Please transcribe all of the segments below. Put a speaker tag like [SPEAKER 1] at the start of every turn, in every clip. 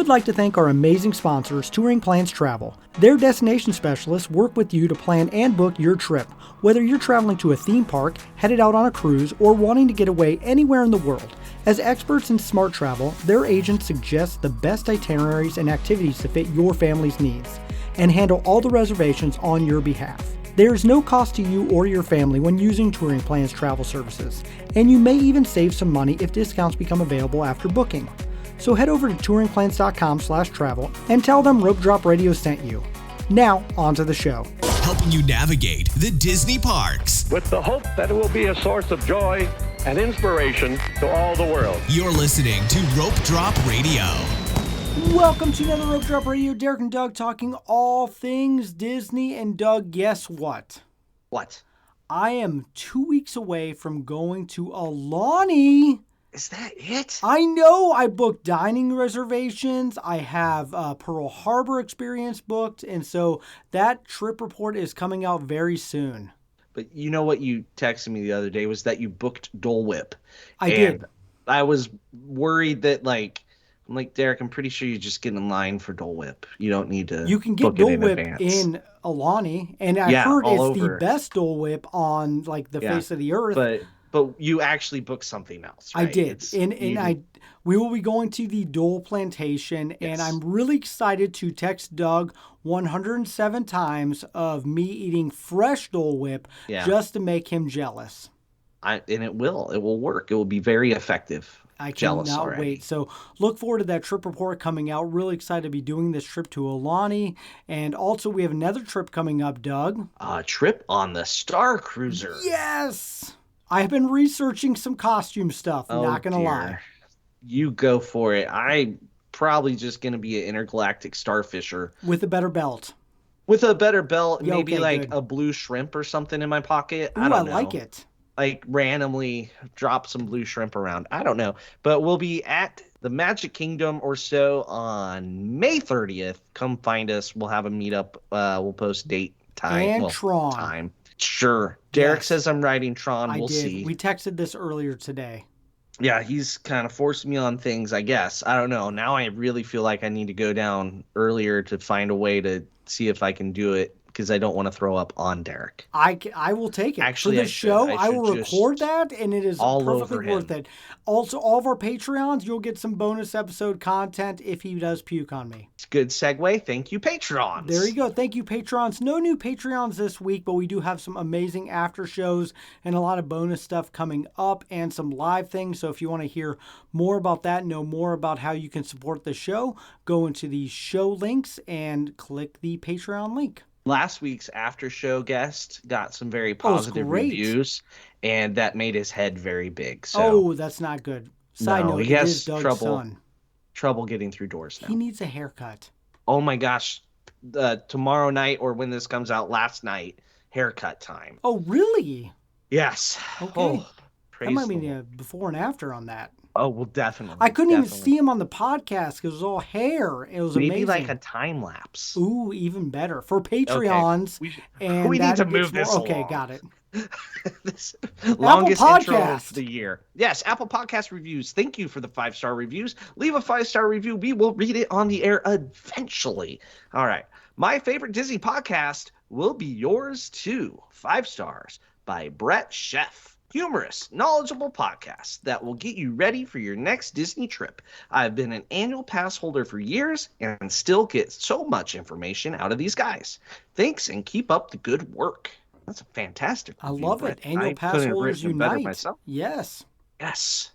[SPEAKER 1] would like to thank our amazing sponsors, TouringPlans Travel. Their destination specialists work with you to plan and book your trip, whether you're traveling to a theme park, headed out on a cruise, or wanting to get away anywhere in the world. As experts in smart travel, their agents suggest the best itineraries and activities to fit your family's needs, and handle all the reservations on your behalf. There is no cost to you or your family when using TouringPlans Travel services, and you may even save some money if discounts become available after booking. So head over to touringplans.com/travel and tell them Rope Drop Radio sent you. Now, on to the show.
[SPEAKER 2] Helping you navigate the Disney parks.
[SPEAKER 3] With the hope that it will be a source of joy and inspiration to all the world.
[SPEAKER 2] You're listening to Rope Drop Radio.
[SPEAKER 1] Welcome to another Rope Drop Radio. Derek and Doug talking all things Disney. And Doug, guess what?
[SPEAKER 4] What?
[SPEAKER 1] I am 2 weeks away from going to Aulani.
[SPEAKER 4] Is that it?
[SPEAKER 1] I know. I booked dining reservations. I have Pearl Harbor experience booked. And so that trip report is coming out very soon.
[SPEAKER 4] But you know what you texted me the other day was that you booked Dole Whip.
[SPEAKER 1] I did.
[SPEAKER 4] I was worried that, I'm like, Derek, I'm pretty sure you just get in line for Dole Whip. You don't need to.
[SPEAKER 1] You can get Dole Whip in Aulani. And I heard it's the best Dole Whip on the face of the earth.
[SPEAKER 4] But you actually booked something else, right?
[SPEAKER 1] I did. We will be going to the Dole Plantation, and I'm really excited to text Doug 107 times of me eating fresh Dole Whip just to make him jealous.
[SPEAKER 4] And it will work. It will be very effective.
[SPEAKER 1] I cannot wait. So look forward to that trip report coming out. Really excited to be doing this trip to Aulani. And also we have another trip coming up, Doug.
[SPEAKER 4] A trip on the Star Cruiser.
[SPEAKER 1] Yes! I've been researching some costume stuff, not going to lie.
[SPEAKER 4] You go for it. I'm probably just going to be an intergalactic starfisher.
[SPEAKER 1] With a better belt.
[SPEAKER 4] With a better belt, maybe
[SPEAKER 1] good.
[SPEAKER 4] A blue shrimp or something in my pocket.
[SPEAKER 1] Ooh,
[SPEAKER 4] I don't know.
[SPEAKER 1] I like it.
[SPEAKER 4] Randomly drop some blue shrimp around. I don't know. But we'll be at the Magic Kingdom or so on May 30th. Come find us. We'll have a meetup. We'll post date, time.
[SPEAKER 1] And Tron.
[SPEAKER 4] Time. Sure. Derek says I'm riding Tron. We'll see.
[SPEAKER 1] We texted this earlier today.
[SPEAKER 4] Yeah, he's kind of forced me on things, I guess. I don't know. Now I really feel like I need to go down earlier to find a way to see if I can do it, because I don't want to throw up on Derek.
[SPEAKER 1] I will take it.
[SPEAKER 4] Actually,
[SPEAKER 1] for the show, I will record that, and it is perfectly worth it. Also, all of our Patreons, you'll get some bonus episode content if he does puke on me.
[SPEAKER 4] It's a good segue. Thank you, Patrons.
[SPEAKER 1] There you go. Thank you, Patrons. No new Patreons this week, but we do have some amazing after shows and a lot of bonus stuff coming up and some live things. So if you want to hear more about that, know more about how you can support the show, go into the show links and click the Patreon link.
[SPEAKER 4] Last week's after show guest got some very positive reviews, and that made his head very big. So
[SPEAKER 1] that's not good. Side note,
[SPEAKER 4] he has
[SPEAKER 1] Doug's son.
[SPEAKER 4] Trouble getting through doors now.
[SPEAKER 1] He needs a haircut.
[SPEAKER 4] Oh my gosh. Tomorrow night, or when this comes out, last night, haircut time.
[SPEAKER 1] Oh, really?
[SPEAKER 4] Yes.
[SPEAKER 1] Okay.
[SPEAKER 4] Oh,
[SPEAKER 1] that might be a before and after on that.
[SPEAKER 4] Oh, well, definitely.
[SPEAKER 1] I couldn't even see him on the podcast because it was all hair. It was
[SPEAKER 4] maybe
[SPEAKER 1] amazing.
[SPEAKER 4] Like a time lapse.
[SPEAKER 1] Ooh, even better. For Patreons.
[SPEAKER 4] Okay. We need to move this along.
[SPEAKER 1] Okay, got it.
[SPEAKER 4] This longest intro of the year. Yes, Apple Podcast reviews. Thank you for the 5-star reviews. Leave a 5-star review. We will read it on the air eventually. All right. My favorite Disney podcast will be yours too. 5 stars by Brett Sheff. Humorous, knowledgeable podcast that will get you ready for your next Disney trip. I've been an annual pass holder for years and still get so much information out of these guys. Thanks and keep up the good work. That's a fantastic review,
[SPEAKER 1] I love
[SPEAKER 4] Brett.
[SPEAKER 1] it. Annual pass holders unite.
[SPEAKER 4] Myself.
[SPEAKER 1] Yes.
[SPEAKER 4] Yes.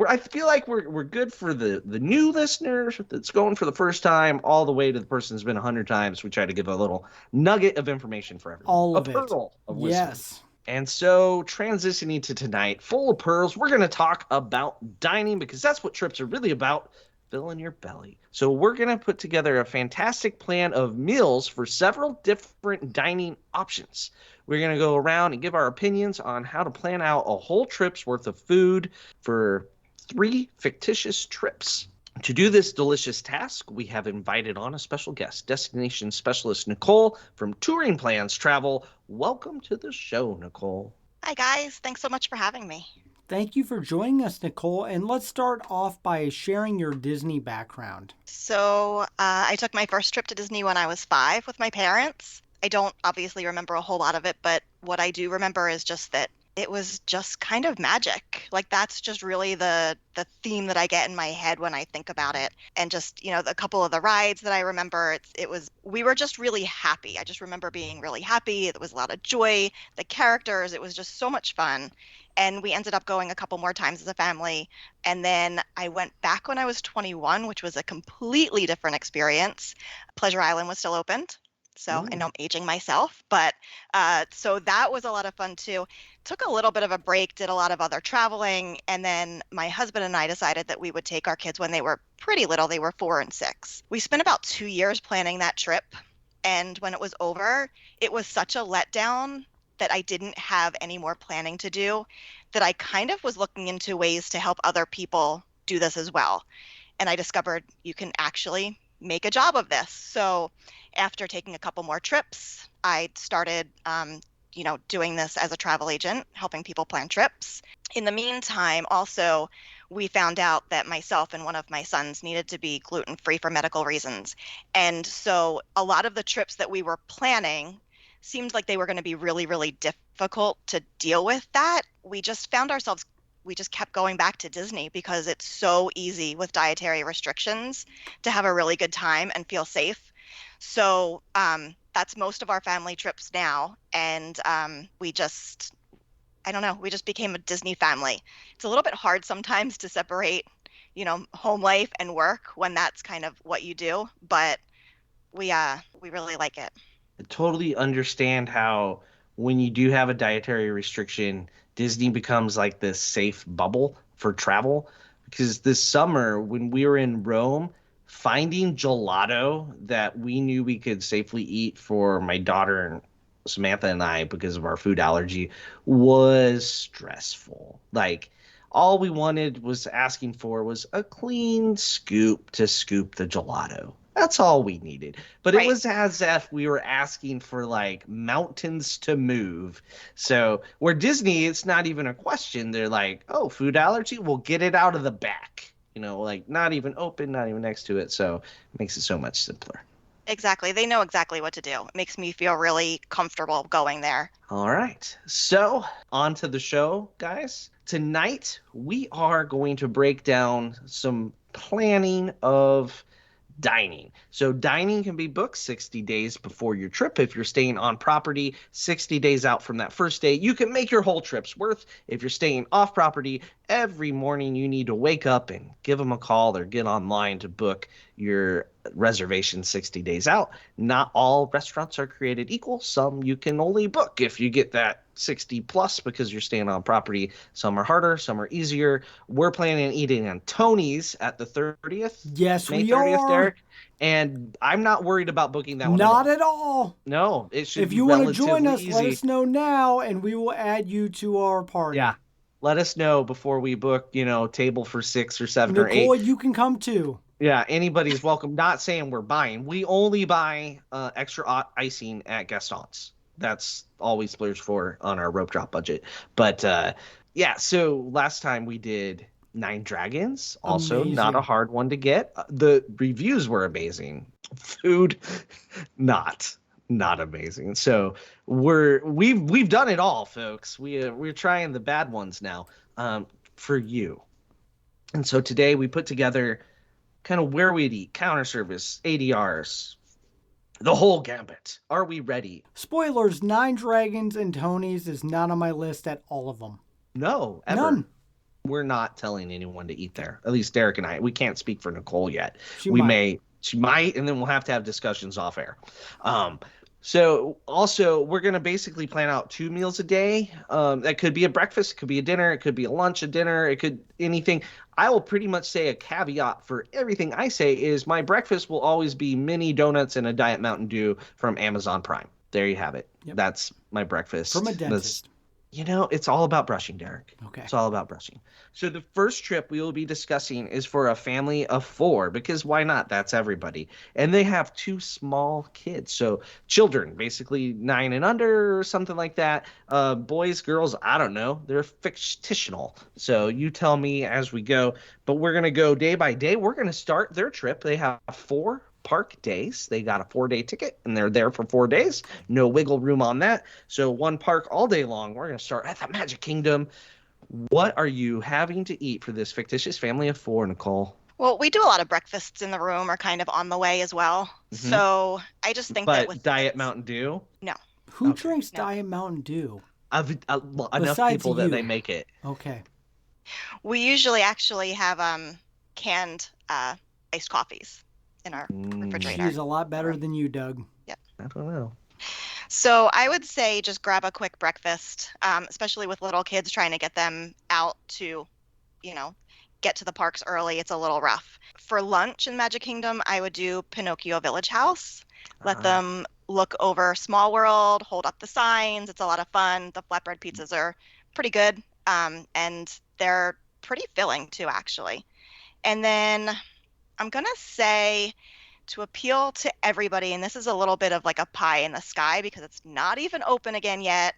[SPEAKER 4] I feel like we're good for the new listeners that's going for the first time, all the way to the person who's been 100 times. We try to give a little nugget of information for everyone.
[SPEAKER 1] All of it.
[SPEAKER 4] Pearl of listeners.
[SPEAKER 1] Yes.
[SPEAKER 4] And so, transitioning to tonight, full of pearls, we're going to talk about dining, because that's what trips are really about, filling your belly. So we're going to put together a fantastic plan of meals for several different dining options. We're going to go around and give our opinions on how to plan out a whole trip's worth of food for 3 fictitious trips. To do this delicious task, we have invited on a special guest, destination specialist Nicole from TouringPlans Travel. Welcome to the show, Nicole.
[SPEAKER 5] Hi, guys. Thanks so much for having me.
[SPEAKER 1] Thank you for joining us, Nicole. And let's start off by sharing your Disney background.
[SPEAKER 5] So I took my first trip to Disney when I was 5 with my parents. I don't obviously remember a whole lot of it, but what I do remember is just that it was just kind of magic. Like that's just really the theme that I get in my head when I think about it. And just, a couple of the rides that I remember, we were just really happy. I just remember being really happy. There was a lot of joy, the characters, it was just so much fun. And we ended up going a couple more times as a family. And then I went back when I was 21, which was a completely different experience. Pleasure Island was still opened. So I know I'm aging myself, but so that was a lot of fun too. Took a little bit of a break, did a lot of other traveling, and then my husband and I decided that we would take our kids when they were pretty little. They were 4 and 6. We spent about 2 years planning that trip, and when it was over, it was such a letdown that I didn't have any more planning to do, that I kind of was looking into ways to help other people do this as well. And I discovered you can actually make a job of this. So after taking a couple more trips, I started, doing this as a travel agent, helping people plan trips. In the meantime, also, we found out that myself and one of my sons needed to be gluten-free for medical reasons. And so a lot of the trips that we were planning seemed like they were going to be really, really difficult to deal with that. We just kept going back to Disney because it's so easy with dietary restrictions to have a really good time and feel safe. So that's most of our family trips now. And we just became a Disney family. It's a little bit hard sometimes to separate, home life and work when that's kind of what you do. But we really like it.
[SPEAKER 4] I totally understand how when you do have a dietary restriction, Disney becomes like this safe bubble for travel. Because this summer, when we were in Rome, finding gelato that we knew we could safely eat for my daughter and Samantha and I because of our food allergy was stressful. Like, all we was asking for was a clean scoop to scoop the gelato. That's all we needed. But It was as if we were asking for like mountains to move. So where Disney, it's not even a question. They're like, oh, food allergy? We'll get it out of the back. Like not even open, not even next to it. So it makes it so much simpler.
[SPEAKER 5] Exactly. They know exactly what to do. It makes me feel really comfortable going there.
[SPEAKER 4] All right. So on to the show, guys. Tonight, we are going to break down some planning of dining. So dining can be booked 60 days before your trip. If you're staying on property 60 days out from that first day, you can make your whole trip's worth. If you're staying off property, every morning you need to wake up and give them a call or get online to book your reservation 60 days out. Not all restaurants are created equal. Some you can only book if you get that 60 plus because you're staying on property. Some are harder, some are easier. We're planning on eating on Tony's at the 30th.
[SPEAKER 1] Yes,
[SPEAKER 4] May
[SPEAKER 1] we
[SPEAKER 4] 30th,
[SPEAKER 1] are.
[SPEAKER 4] Derek. And I'm not worried about booking that one.
[SPEAKER 1] Not at all.
[SPEAKER 4] No, it should
[SPEAKER 1] be
[SPEAKER 4] be
[SPEAKER 1] If you want to join us,
[SPEAKER 4] easy.
[SPEAKER 1] let us know now, and we will add you to our party.
[SPEAKER 4] Yeah. Let us know before we book, table for 6 or 7 or 8.
[SPEAKER 1] Nicole, you can come too.
[SPEAKER 4] Yeah, anybody's welcome. Not saying we're buying. We only buy extra icing at Gaston's. That's all we splurge for on our rope drop budget. But yeah, so last time we did 9 Dragons. Also,
[SPEAKER 1] Amazing.
[SPEAKER 4] Not a hard one to get. The reviews were amazing. Food, not amazing. So we've done it all, folks. We're trying the bad ones now for you. And so today we put together kind of where we'd eat, counter service, ADRs, the whole gambit. Are we ready?
[SPEAKER 1] Spoilers, 9 Dragons and Tony's is not on my list at all of them.
[SPEAKER 4] No, ever.
[SPEAKER 1] None.
[SPEAKER 4] We're not telling anyone to eat there. At least Derek and I. We can't speak for Nicole yet. She might, and then we'll have to have discussions off air. So also, we're going to basically plan out 2 meals a day. That could be a breakfast, it could be a dinner, it could be a lunch, a dinner, it could anything. I will pretty much say a caveat for everything I say is my breakfast will always be mini donuts and a Diet Mountain Dew from Amazon Prime. There you have it. Yep. That's my breakfast.
[SPEAKER 1] From a dentist.
[SPEAKER 4] It's all about brushing, Derek.
[SPEAKER 1] Okay.
[SPEAKER 4] It's all about brushing. So the first trip we will be discussing is for a family of 4, because why not? That's everybody. And they have 2 small kids. So children, basically 9 and under or something like that. Boys, girls, I don't know. They're fictional. So you tell me as we go. But we're going to go day by day. We're going to start their trip. They have 4 park days. They got a 4-day ticket and they're there for 4 days. No wiggle room on that. So 1 park all day long. We're going to start at the Magic Kingdom. What are you having to eat for this fictitious family of 4, Nicole?
[SPEAKER 5] Well, we do a lot of breakfasts in the room or kind of on the way as well. Mm-hmm. So I just think that with
[SPEAKER 4] Diet Mountain Dew?
[SPEAKER 5] No.
[SPEAKER 1] Who drinks Diet Mountain Dew?
[SPEAKER 4] Enough people that they make it.
[SPEAKER 1] Okay.
[SPEAKER 5] We usually actually have canned iced coffees in our refrigerator.
[SPEAKER 1] She's a lot better than you, Doug.
[SPEAKER 5] Yep.
[SPEAKER 4] I don't know.
[SPEAKER 5] So I would say just grab a quick breakfast, especially with little kids, trying to get them out to, get to the parks early. It's a little rough. For lunch in Magic Kingdom, I would do Pinocchio Village House. Let them look over Small World, hold up the signs. It's a lot of fun. The flatbread pizzas are pretty good, and they're pretty filling too, actually. And then I'm going to say, to appeal to everybody, and this is a little bit of like a pie in the sky because it's not even open again yet,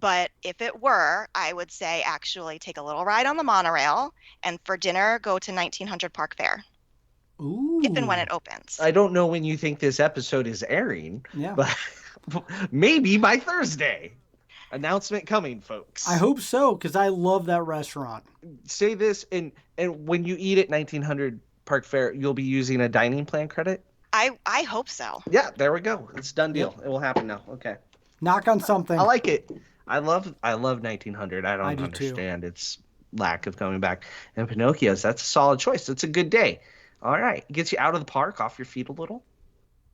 [SPEAKER 5] but if it were, I would say actually take a little ride on the monorail, and for dinner, go to 1900 Park Fair.
[SPEAKER 1] Ooh.
[SPEAKER 5] If and when it opens.
[SPEAKER 4] I don't know when you think this episode is airing,
[SPEAKER 1] yeah,
[SPEAKER 4] but maybe by Thursday. Announcement coming, folks.
[SPEAKER 1] I hope so, because I love that restaurant.
[SPEAKER 4] Say this, and when you eat at 1900 Park Fair, you'll be using a dining plan credit?
[SPEAKER 5] I hope so.
[SPEAKER 4] Yeah, there we go. It's a done deal. It will happen now. Okay.
[SPEAKER 1] Knock on something.
[SPEAKER 4] I like it. I love 1900. I don't
[SPEAKER 1] do
[SPEAKER 4] understand
[SPEAKER 1] too.
[SPEAKER 4] its lack of coming back. And Pinocchio's, that's a solid choice. It's a good day. All right. Gets you out of the park, off your feet a little.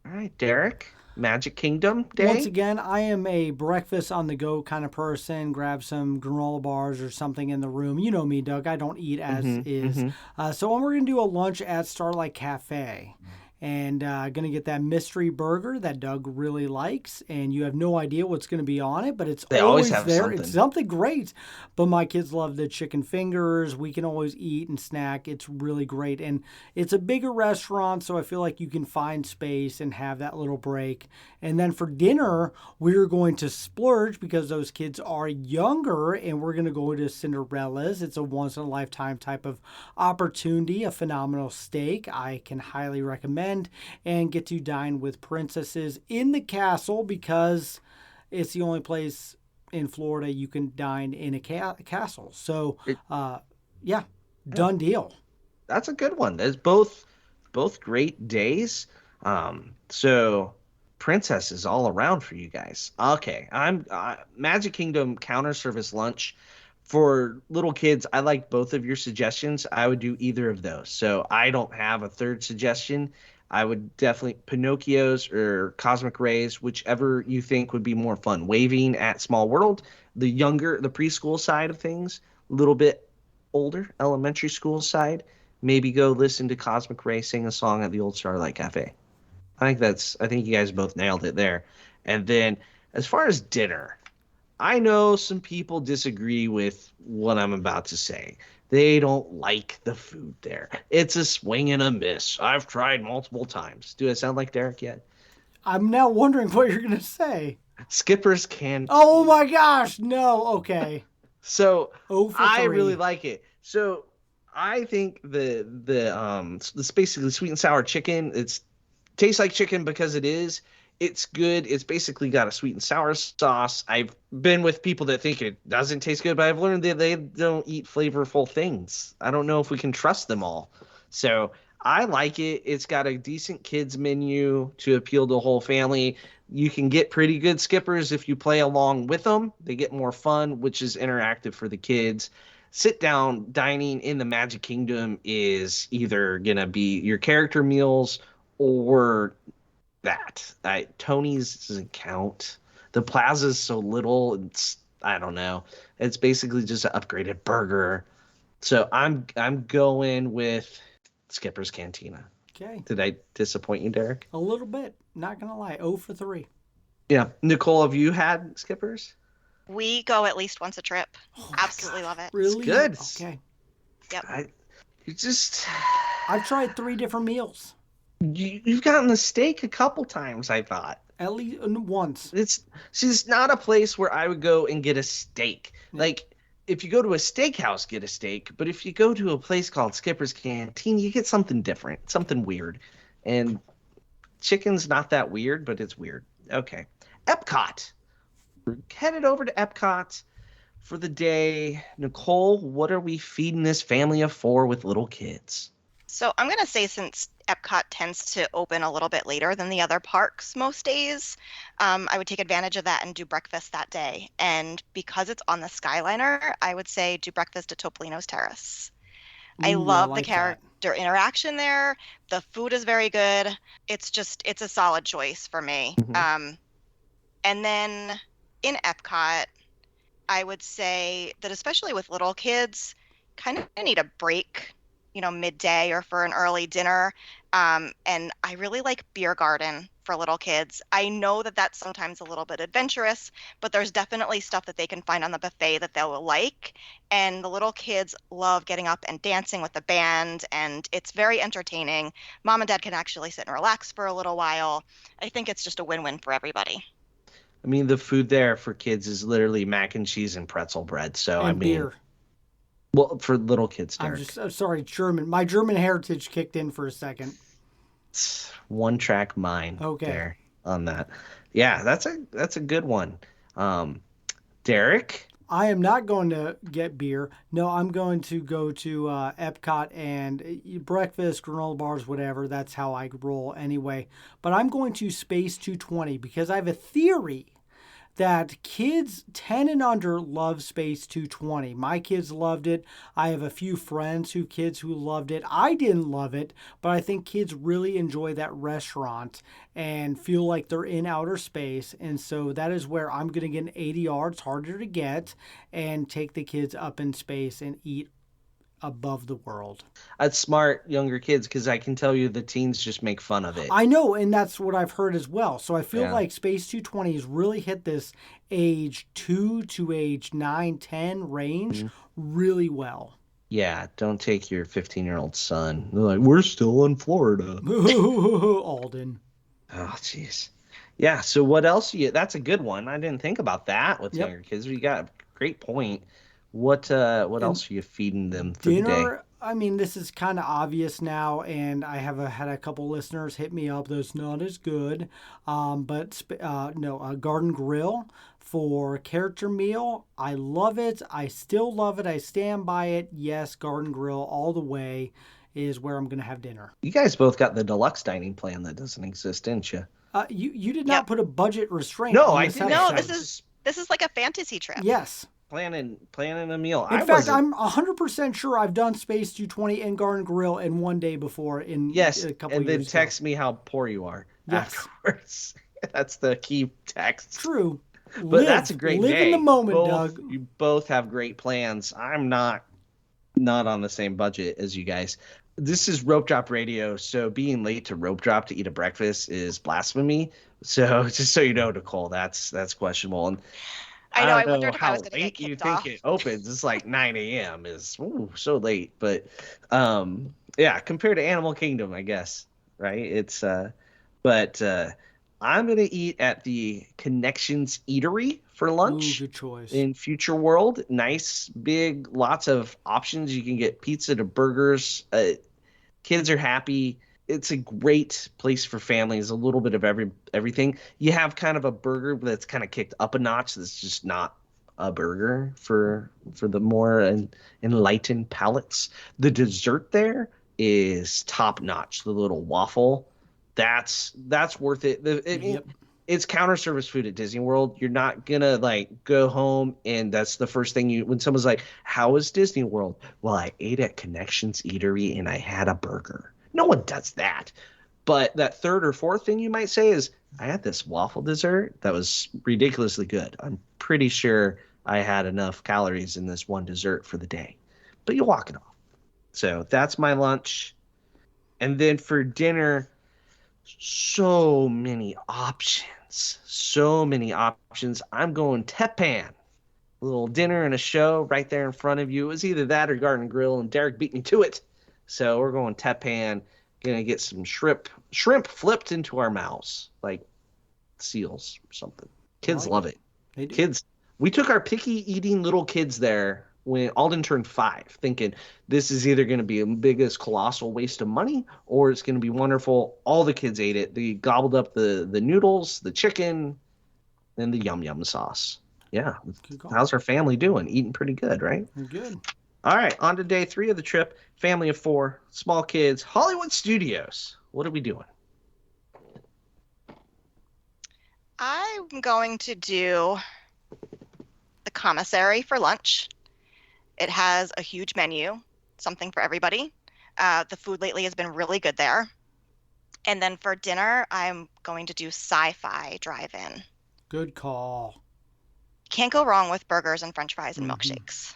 [SPEAKER 4] All right, Derek. Magic Kingdom day.
[SPEAKER 1] Once again, I am a breakfast on the go kind of person. Grab some granola bars or something in the room. You know me, Doug. I don't eat as is. Mm-hmm. So we're going to do a lunch at Starlight Cafe. And going to get that mystery burger that Doug really likes. And you have no idea what's going to be on it, but it's always there.
[SPEAKER 4] Something.
[SPEAKER 1] It's something great. But my kids love the chicken fingers. We can always eat and snack. It's really great. And it's a bigger restaurant, so I feel like you can find space and have that little break. And then for dinner, we're going to splurge because those kids are younger, and we're going to go to Cinderella's. It's a once-in-a-lifetime type of opportunity, a phenomenal steak. I can highly recommend. And get to dine with princesses in the castle because it's the only place in Florida you can dine in a castle. So, done deal.
[SPEAKER 4] That's a good one. There's both great days. So princesses all around for you guys. Okay, I'm Magic Kingdom counter service lunch. For little kids, I like both of your suggestions. I would do either of those. So I don't have a third suggestion. I would definitely Pinocchio's or Cosmic Rays, whichever you think would be more fun. Waving at Small World, the preschool side of things, a little bit older, elementary school side, maybe go listen to Cosmic Ray sing a song at the old Starlight Cafe. I think you guys both nailed it there. And then as far as dinner, I know some people disagree with what I'm about to say. They don't like the food there. It's a swing and a miss. I've tried multiple times. Do I sound like Derek yet?
[SPEAKER 1] I'm now wondering what you're going to say.
[SPEAKER 4] Skipper's Canteen.
[SPEAKER 1] Oh my gosh, no. Okay.
[SPEAKER 4] So I really like it. So I think the basically sweet and sour chicken. It tastes like chicken because it is. It's good. It's basically got a sweet and sour sauce. I've been with people that think it doesn't taste good, but I've learned that they don't eat flavorful things. I don't know if we can trust them all. So I like it. It's got a decent kids menu to appeal to the whole family. You can get pretty good skippers if you play along with them. They get more fun, which is interactive for the kids. Sit down dining in the Magic Kingdom is either going to be your character meals or that. Tony's doesn't count. The plaza's so little, I don't know. It's basically just an upgraded burger. So I'm going with Skipper's Cantina.
[SPEAKER 1] Okay.
[SPEAKER 4] Did I disappoint you, Derek?
[SPEAKER 1] A little bit. Not going to lie. 0 for 3.
[SPEAKER 4] Yeah. Nicole, have you had Skipper's?
[SPEAKER 5] We go at least once a trip. Absolutely love it.
[SPEAKER 1] Really?
[SPEAKER 4] Good.
[SPEAKER 1] Okay.
[SPEAKER 5] Yep.
[SPEAKER 1] I've tried 3 different meals.
[SPEAKER 4] You've gotten the steak a couple times, I thought.
[SPEAKER 1] At least once.
[SPEAKER 4] It's not a place where I would go and get a steak. Like, if you go to a steakhouse, get a steak. But if you go to a place called Skipper's Canteen, you get something different, something weird. And chicken's not that weird, but it's weird. Okay. Epcot. We're headed over to Epcot for the day. Nicole, what are we feeding this family of 4 with little kids?
[SPEAKER 5] So I'm going to say, since Epcot tends to open a little bit later than the other parks most days, I would take advantage of that and do breakfast that day. And because it's on the Skyliner, I would say do breakfast at Topolino's Terrace. I love the character interaction there. The food is very good. It's a solid choice for me.
[SPEAKER 4] Mm-hmm.
[SPEAKER 5] And then in Epcot, I would say that especially with little kids, kind of need a break, midday or for an early dinner. And I really like Beer Garden for little kids. I know that that's sometimes a little bit adventurous, but there's definitely stuff that they can find on the buffet that they'll like. And the little kids love getting up and dancing with the band, and it's very entertaining. Mom and Dad can actually sit and relax for a little while. I think it's just a win-win for everybody.
[SPEAKER 4] I mean, the food there for kids is literally mac and cheese and pretzel bread. So,
[SPEAKER 1] and beer.
[SPEAKER 4] Well, for little kids, Derek.
[SPEAKER 1] I'm just sorry, German. My German heritage kicked in for a second.
[SPEAKER 4] One track mind.
[SPEAKER 1] Okay.
[SPEAKER 4] There on that. Yeah, that's a good one. Derek?
[SPEAKER 1] I am not going to get beer. No, I'm going to go to Epcot and breakfast, granola bars, whatever. That's how I roll anyway. But I'm going to Space 220 because I have a theory that kids 10 and under love Space 220. My kids loved it. I have a few friends kids who loved it. I didn't love it, but I think kids really enjoy that restaurant and feel like they're in outer space. And so that is where I'm going to get an ADR. It's harder to get, and take the kids up in space and eat above the world.
[SPEAKER 4] That's smart, younger kids, because I can tell you the teens just make fun of it.
[SPEAKER 1] I know, and that's what I've heard as well. So I feel like Space 220 has really hit this age 2 to age 9, 10 range really well.
[SPEAKER 4] Yeah, don't take your 15-year-old son. They're like, we're still in Florida.
[SPEAKER 1] Alden.
[SPEAKER 4] Oh, jeez. Yeah, so what else? That's a good one. I didn't think about that with younger kids. You got a great point. What else are you feeding them for
[SPEAKER 1] dinner,
[SPEAKER 4] the day?
[SPEAKER 1] I mean, this is kind of obvious now, and I have had a couple listeners hit me up that's not as good. But Garden Grill for character meal. I love it. I still love it. I stand by it. Yes, Garden Grill all the way is where I'm going to have dinner.
[SPEAKER 4] You guys both got the deluxe dining plan that doesn't exist, didn't you?
[SPEAKER 1] You did not put a budget restraint.
[SPEAKER 4] No,
[SPEAKER 1] on
[SPEAKER 4] I
[SPEAKER 1] this
[SPEAKER 4] didn't.
[SPEAKER 5] No,
[SPEAKER 1] episode.
[SPEAKER 5] this is like a fantasy trip.
[SPEAKER 1] Yes.
[SPEAKER 4] Planning a meal.
[SPEAKER 1] In fact, I'm 100% sure I've done Space 220 and Garden Grill in one day before a couple
[SPEAKER 4] and
[SPEAKER 1] years ago.
[SPEAKER 4] And then text me how poor you are afterwards. That's the key text.
[SPEAKER 1] True.
[SPEAKER 4] But that's a great day.
[SPEAKER 1] Live in the moment, Doug.
[SPEAKER 4] You both have great plans. I'm not on the same budget as you guys. This is Rope Drop Radio, so being late to Rope Drop to eat a breakfast is blasphemy. So just so you know, Nicole, that's questionable. And
[SPEAKER 5] I know. I
[SPEAKER 4] don't
[SPEAKER 5] wondered
[SPEAKER 4] know
[SPEAKER 5] if I was going to get
[SPEAKER 4] late you
[SPEAKER 5] kicked
[SPEAKER 4] think
[SPEAKER 5] off.
[SPEAKER 4] it opens. It's like 9 a.m. is so late. But compared to Animal Kingdom, I guess, right? It's but I'm gonna eat at the Connections Eatery for lunch.
[SPEAKER 1] Ooh, good choice.
[SPEAKER 4] In Future World. Nice, big, lots of options. You can get pizza to burgers. Kids are happy. It's a great place for families. A little bit of everything. You have kind of a burger that's kind of kicked up a notch. That's just not a burger for the more enlightened palates. The dessert there is top notch. The little waffle, that's worth it. It's counter service food at Disney World. You're not gonna like go home and that's the first thing when someone's like, "How was Disney World?" Well, I ate at Connections Eatery and I had a burger. No one does that. But that third or fourth thing you might say is, I had this waffle dessert that was ridiculously good. I'm pretty sure I had enough calories in this one dessert for the day. But you walk it off. So that's my lunch. And then for dinner, so many options. I'm going Tepan A little dinner and a show right there in front of you. It was either that or Garden Grill, and Derek beat me to it. So we're going Tepan. Gonna get some shrimp flipped into our mouths like seals or something. Kids love it.
[SPEAKER 1] They do.
[SPEAKER 4] Kids. We took our picky eating little kids there when Alden turned 5, thinking this is either going to be a biggest colossal waste of money or it's going to be wonderful. All the kids ate it. They gobbled up the noodles, the chicken, and the yum yum sauce. Yeah. How's our family doing? Eating pretty good, right?
[SPEAKER 1] Good.
[SPEAKER 4] All right. On to day 3 of the trip. Family of 4, small kids, Hollywood Studios. What are we doing?
[SPEAKER 5] I'm going to do the commissary for lunch. It has a huge menu, something for everybody. The food lately has been really good there. And then for dinner, I'm going to do Sci-Fi Drive-In.
[SPEAKER 1] Good call.
[SPEAKER 5] Can't go wrong with burgers and french fries and milkshakes.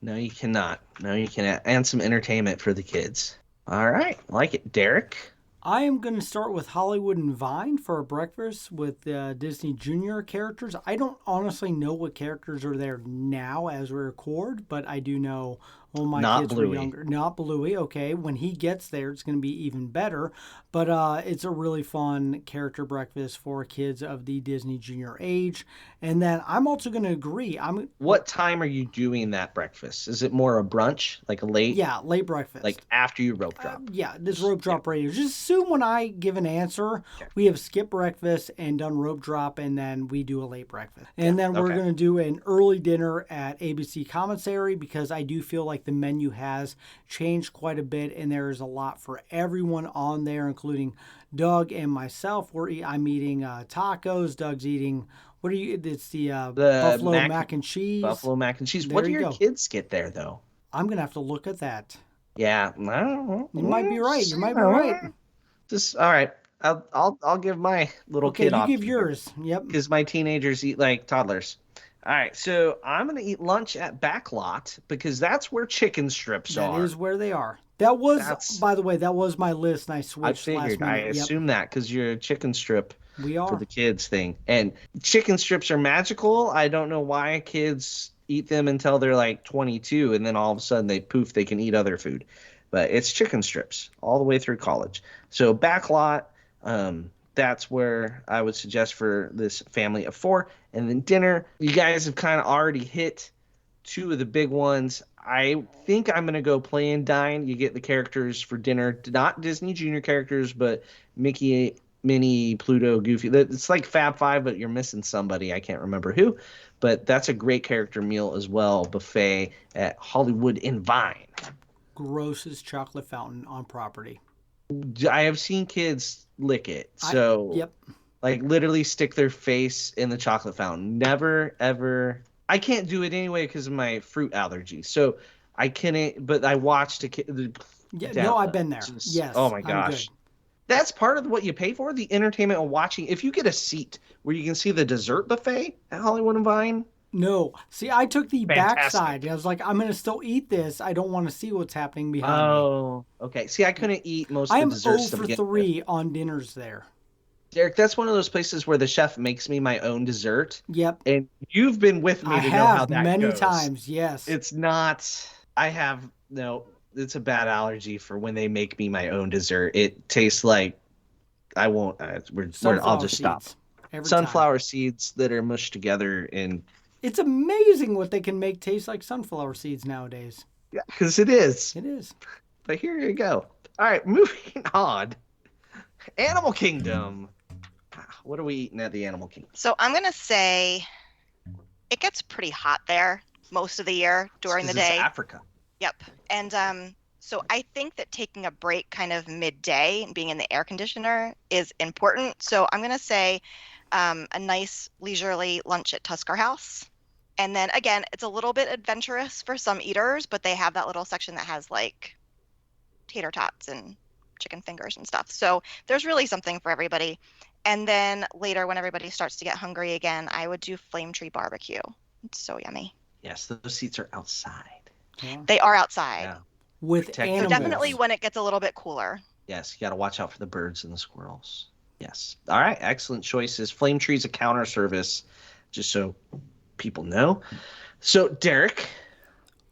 [SPEAKER 4] No, you cannot. No, you cannot. And some entertainment for the kids. All right. Like it. Derek?
[SPEAKER 1] I am going to start with Hollywood and Vine for a breakfast with Disney Junior characters. I don't honestly know what characters are there now as we record, but I do know my kids were younger. Not Bluey. Okay, when he gets there, it's going to be even better. But it's a really fun character breakfast for kids of the Disney Junior age. And then I'm also going to agree.
[SPEAKER 4] What time are you doing that breakfast? Is it more a brunch, like a late?
[SPEAKER 1] Yeah, late breakfast.
[SPEAKER 4] Like after you rope drop?
[SPEAKER 1] Yeah, this rope drop radio. Just assume when I give an answer, we have skipped breakfast and done rope drop, and then we do a late breakfast. And then we're going to do an early dinner at ABC Commissary because I do feel like the menu has changed quite a bit, and there is a lot for everyone on there, including Doug and myself. I'm eating tacos. Doug's eating... It's the buffalo mac and cheese.
[SPEAKER 4] Buffalo mac and cheese. What do your kids get there, though?
[SPEAKER 1] I'm going to have to look at that.
[SPEAKER 4] Yeah. I don't know.
[SPEAKER 1] You might be right.
[SPEAKER 4] Just, all right. I'll give my little kid option.
[SPEAKER 1] You give yours. Yep.
[SPEAKER 4] Because my teenagers eat like toddlers. All right. So I'm going to eat lunch at Backlot because that's where chicken strips are.
[SPEAKER 1] That is where they are. That was, by the way, that was my list, and I switched last minute.
[SPEAKER 4] I assume that because you're a chicken strip.
[SPEAKER 1] We are.
[SPEAKER 4] For the kids thing. And chicken strips are magical. I don't know why kids eat them until they're like 22, and then all of a sudden they can eat other food. But it's chicken strips all the way through college. So Backlot, that's where I would suggest for this family of 4. And then dinner, you guys have kind of already hit 2 of the big ones. I think I'm going to go Play and Dine. You get the characters for dinner, not Disney Junior characters, but Mickey, Minnie, Pluto, Goofy. It's like Fab Five, but you're missing somebody. I can't remember who. But that's a great character meal as well. Buffet at Hollywood and Vine.
[SPEAKER 1] Grossest chocolate fountain on property.
[SPEAKER 4] I have seen kids lick it. So, like literally stick their face in the chocolate fountain. Never, ever. I can't do it anyway because of my fruit allergy. So I couldn't, but I watched a kid.
[SPEAKER 1] I've been there. Yes.
[SPEAKER 4] Oh my gosh. That's part of what you pay for, the entertainment of watching. If you get a seat where you can see the dessert buffet at Hollywood and Vine.
[SPEAKER 1] No. See, I took the backside. I was like, I'm going to still eat this. I don't want to see what's happening behind me. Oh,
[SPEAKER 4] okay. See, I couldn't eat most of the desserts.
[SPEAKER 1] I am 0 for 3 on dinners there.
[SPEAKER 4] Derek, that's one of those places where the chef makes me my own dessert.
[SPEAKER 1] Yep.
[SPEAKER 4] And you've been with me to know how that goes.
[SPEAKER 1] Many times, yes.
[SPEAKER 4] It's not, it's a bad allergy for when they make me my own dessert. It tastes like I'll just stop. Sunflower seeds that are mushed together and
[SPEAKER 1] it's amazing what they can make taste like sunflower seeds nowadays.
[SPEAKER 4] Yeah, because it is.
[SPEAKER 1] It is.
[SPEAKER 4] But here you go. All right, moving on. Animal Kingdom. What are we eating at the Animal Kingdom?
[SPEAKER 5] So I'm going to say it gets pretty hot there most of the year during the day.
[SPEAKER 4] It's Africa.
[SPEAKER 5] Yep. And so I think that taking a break kind of midday and being in the air conditioner is important. So I'm going to say a nice leisurely lunch at Tusker House. And then again, it's a little bit adventurous for some eaters, but they have that little section that has like tater tots and chicken fingers and stuff. So there's really something for everybody. And then later when everybody starts to get hungry again, I would do Flame Tree Barbecue. It's so yummy.
[SPEAKER 4] Yes, those seats are outside.
[SPEAKER 5] Yeah. They are outside. Yeah.
[SPEAKER 1] With animals.
[SPEAKER 5] So definitely when it gets a little bit cooler.
[SPEAKER 4] Yes, you got to watch out for the birds and the squirrels. Yes. All right, excellent choices. Flame Tree's a counter service, just so people know. So, Derek.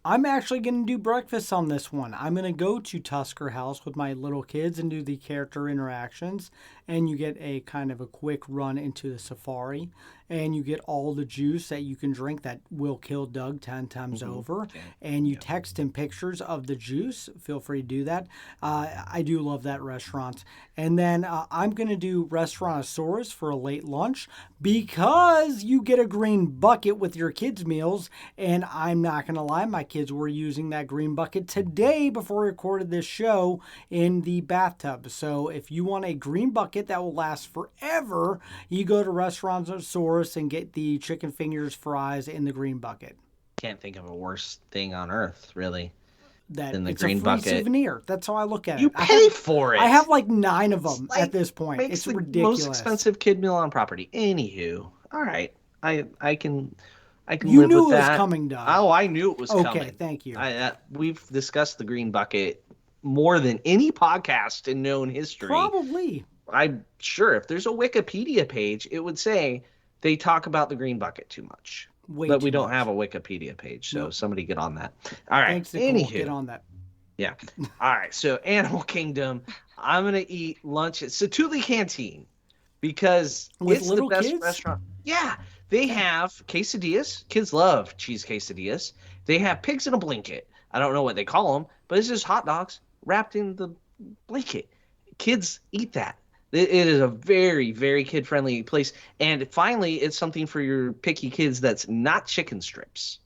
[SPEAKER 1] I'm actually going to do breakfast on this one. I'm going to go to Tusker House with my little kids and do the character interactions. And you get a kind of a quick run into the safari. And you get all the juice that you can drink that will kill Doug 10 times over. And you text him pictures of the juice. Feel free to do that. I do love that restaurant. And then I'm going to do Restaurantosaurus for a late lunch because you get a green bucket with your kids' meals. And I'm not going to lie, my kids were using that green bucket today before we recorded this show in the bathtub. So if you want a green bucket that will last forever, you go to Restaurantosaurus and get the chicken fingers, fries in the green bucket.
[SPEAKER 4] Can't think of a worse thing on earth, really,
[SPEAKER 1] than the
[SPEAKER 4] it's
[SPEAKER 1] green
[SPEAKER 4] a free
[SPEAKER 1] bucket. Souvenir. That's how I look at it.
[SPEAKER 4] You pay for it.
[SPEAKER 1] I have like 9 of them at this point.
[SPEAKER 4] It's
[SPEAKER 1] the
[SPEAKER 4] ridiculous. Most expensive kid meal on property. Anywho, all right, I can
[SPEAKER 1] you
[SPEAKER 4] live
[SPEAKER 1] knew
[SPEAKER 4] with
[SPEAKER 1] it
[SPEAKER 4] that.
[SPEAKER 1] was coming, Doug.
[SPEAKER 4] Oh, I knew it was coming.
[SPEAKER 1] Okay, thank you.
[SPEAKER 4] We've discussed the green bucket more than any podcast in known history.
[SPEAKER 1] Probably.
[SPEAKER 4] I'm sure if there's a Wikipedia page, it would say they talk about the green bucket too much. But we don't have a Wikipedia page, so somebody get on that. All right.
[SPEAKER 1] Thanks, Nicole. Get on that.
[SPEAKER 4] Yeah. All right. So Animal Kingdom, I'm going to eat lunch at Satuli Canteen because it's the best restaurant. Yeah. They have quesadillas. Kids love cheese quesadillas. They have pigs in a blanket. I don't know what they call them, but it's just hot dogs wrapped in the blanket. Kids eat that. It is a very, very kid-friendly place. And finally, it's something for your picky kids that's not chicken strips.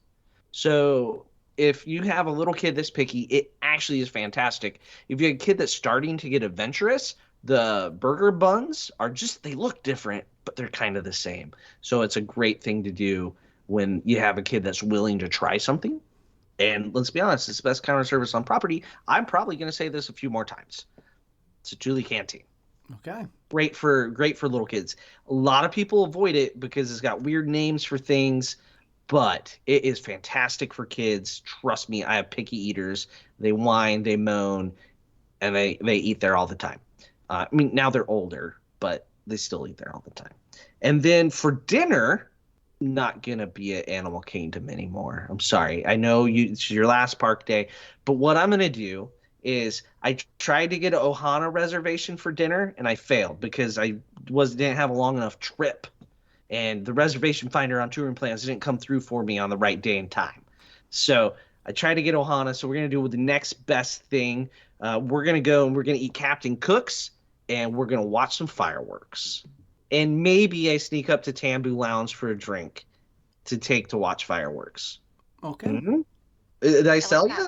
[SPEAKER 4] So if you have a little kid that's picky, it actually is fantastic. If you have a kid that's starting to get adventurous, the burger buns are just, they look different, but they're kind of the same. So it's a great thing to do when you have a kid that's willing to try something. And let's be honest, it's the best counter service on property. I'm probably going to say this a few more times. It's a Julie Canteen.
[SPEAKER 1] Okay.
[SPEAKER 4] Great for little kids. A lot of people avoid it because it's got weird names for things, but it is fantastic for kids. Trust me, I have picky eaters. They whine, they moan, and they eat there all the time. I mean, now they're older, but they still eat there all the time. And then for dinner, not gonna be at Animal Kingdom anymore. I'm sorry. I know it's your last park day, but what I'm gonna do is I tried to get an Ohana reservation for dinner and I failed because I didn't have a long enough trip, and the reservation finder on TouringPlans didn't come through for me on the right day and time. So I tried to get Ohana. So we're gonna do the next best thing. We're gonna go and we're gonna eat Captain Cook's and we're gonna watch some fireworks. And maybe I sneak up to Tambu Lounge for a drink to watch fireworks. Okay. Mm-hmm. Did I sell you?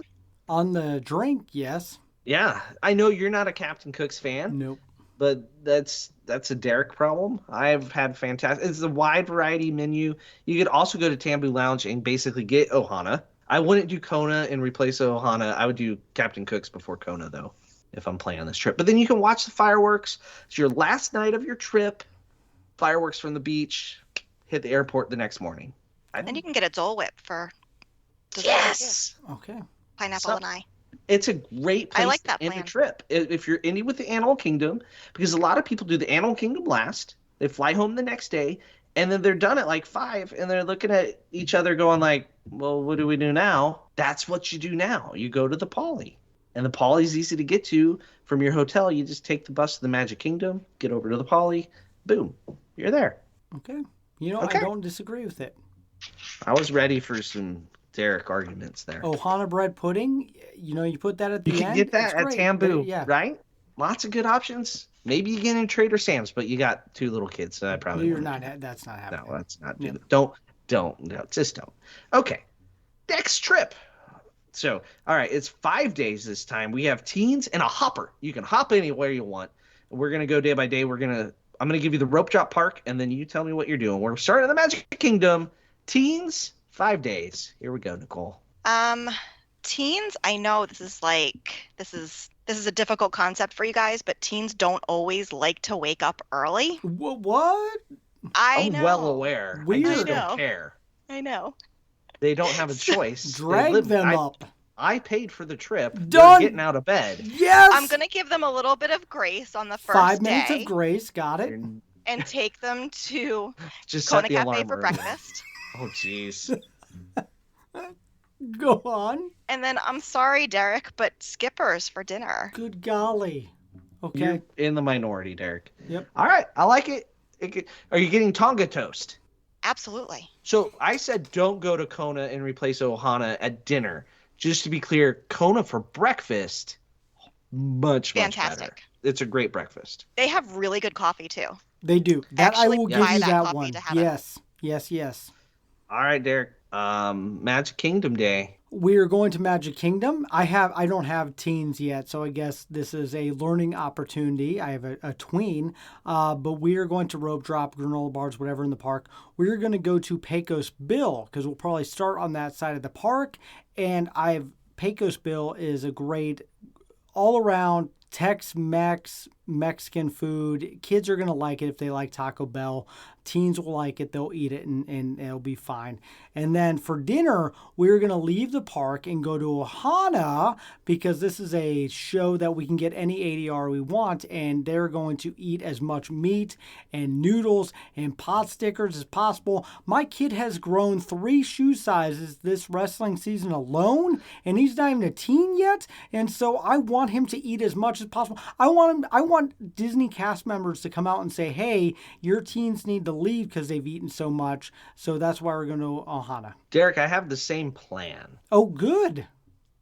[SPEAKER 1] On the drink, yes.
[SPEAKER 4] Yeah, I know you're not a Captain Cook's fan.
[SPEAKER 1] Nope.
[SPEAKER 4] But that's a Derek problem. I've had fantastic. It's a wide variety menu. You could also go to Tambu Lounge and basically get Ohana. I wouldn't do Kona and replace Ohana. I would do Captain Cook's before Kona though, if I'm planning this trip. But then you can watch the fireworks. It's your last night of your trip. Fireworks from the beach. Hit the airport the next morning.
[SPEAKER 5] And you can get a Dole Whip for dessert.
[SPEAKER 4] Yes.
[SPEAKER 1] Okay.
[SPEAKER 5] Pineapple and I.
[SPEAKER 4] It's a great place
[SPEAKER 5] I like that
[SPEAKER 4] to end
[SPEAKER 5] plan.
[SPEAKER 4] the trip. If you're indie with the Animal Kingdom, because a lot of people do the Animal Kingdom last, they fly home the next day, and then they're done at like 5, and they're looking at each other going like, well, what do we do now? That's what you do now. You go to the Poly. And the Poly's easy to get to from your hotel. You just take the bus to the Magic Kingdom, get over to the Poly, boom, you're there.
[SPEAKER 1] Okay. I don't disagree with it.
[SPEAKER 4] I was ready for some Derek arguments there.
[SPEAKER 1] Ohana bread pudding, you put that at the end.
[SPEAKER 4] You can get that at Tambu,
[SPEAKER 1] yeah.
[SPEAKER 4] right? Lots of good options. Maybe you get in Trader Sam's, but you got 2 little kids, so I probably
[SPEAKER 1] that's not happening.
[SPEAKER 4] No, that's not. Yeah. Just don't. Okay, next trip. So, all right, it's 5 days this time. We have teens and a hopper. You can hop anywhere you want. We're gonna go day by day. I'm gonna give you the rope drop park, and then you tell me what you're doing. We're starting in the Magic Kingdom. Teens, 5 days. Here we go, Nicole.
[SPEAKER 5] Teens, I know this is a difficult concept for you guys, but teens don't always like to wake up early.
[SPEAKER 1] What?
[SPEAKER 5] I know.
[SPEAKER 4] I'm well aware.
[SPEAKER 1] Weird.
[SPEAKER 4] I just don't care.
[SPEAKER 5] I know.
[SPEAKER 4] They don't have a choice.
[SPEAKER 1] Drag them up.
[SPEAKER 4] I paid for the trip.
[SPEAKER 1] Done.
[SPEAKER 4] They're getting out of bed.
[SPEAKER 1] Yes.
[SPEAKER 5] I'm going to give them a little bit of grace on the first
[SPEAKER 1] 5
[SPEAKER 5] day.
[SPEAKER 1] minutes of grace. Got it.
[SPEAKER 5] And take them to
[SPEAKER 4] Just
[SPEAKER 5] Kona
[SPEAKER 4] set the
[SPEAKER 5] Cafe
[SPEAKER 4] alarm
[SPEAKER 5] for
[SPEAKER 4] early.
[SPEAKER 5] breakfast.
[SPEAKER 4] Oh, jeez.
[SPEAKER 1] Go on.
[SPEAKER 5] And then I'm sorry, Derek, but Skippers for dinner.
[SPEAKER 1] Good golly. Okay.
[SPEAKER 4] You're in the minority, Derek.
[SPEAKER 1] Yep.
[SPEAKER 4] All right. I like it. Are you getting Tonga toast?
[SPEAKER 5] Absolutely.
[SPEAKER 4] So I said don't go to Kona and replace Ohana at dinner. Just to be clear, Kona for breakfast, much
[SPEAKER 5] Fantastic.
[SPEAKER 4] better. It's a great breakfast.
[SPEAKER 5] They have really good coffee too.
[SPEAKER 1] They do. That I will give you that one. Yes.
[SPEAKER 4] All right, Derek. Magic Kingdom Day.
[SPEAKER 1] We're going to Magic Kingdom. I don't have teens yet, so I guess this is a learning opportunity. I have a tween, but we are going to rope drop, granola bars, whatever in the park. We're going to go to Pecos Bill because we'll probably start on that side of the park. And Pecos Bill is a great all-around Tex-Mex Mexican food. Kids are going to like it if they like Taco Bell. Teens will like it. They'll eat it and it'll be fine. And then for dinner, we're going to leave the park and go to Ohana because this is a show that we can get any ADR we want. And they're going to eat as much meat and noodles and pot stickers as possible. My kid has grown 3 shoe sizes this wrestling season alone, and he's not even a teen yet. And so I want him to eat as much as possible. I want Disney cast members to come out and say, hey, your teens need to leave because they've eaten so much. So that's why we're going to Ohana.
[SPEAKER 4] Derek, I have the same plan.
[SPEAKER 1] Oh, good.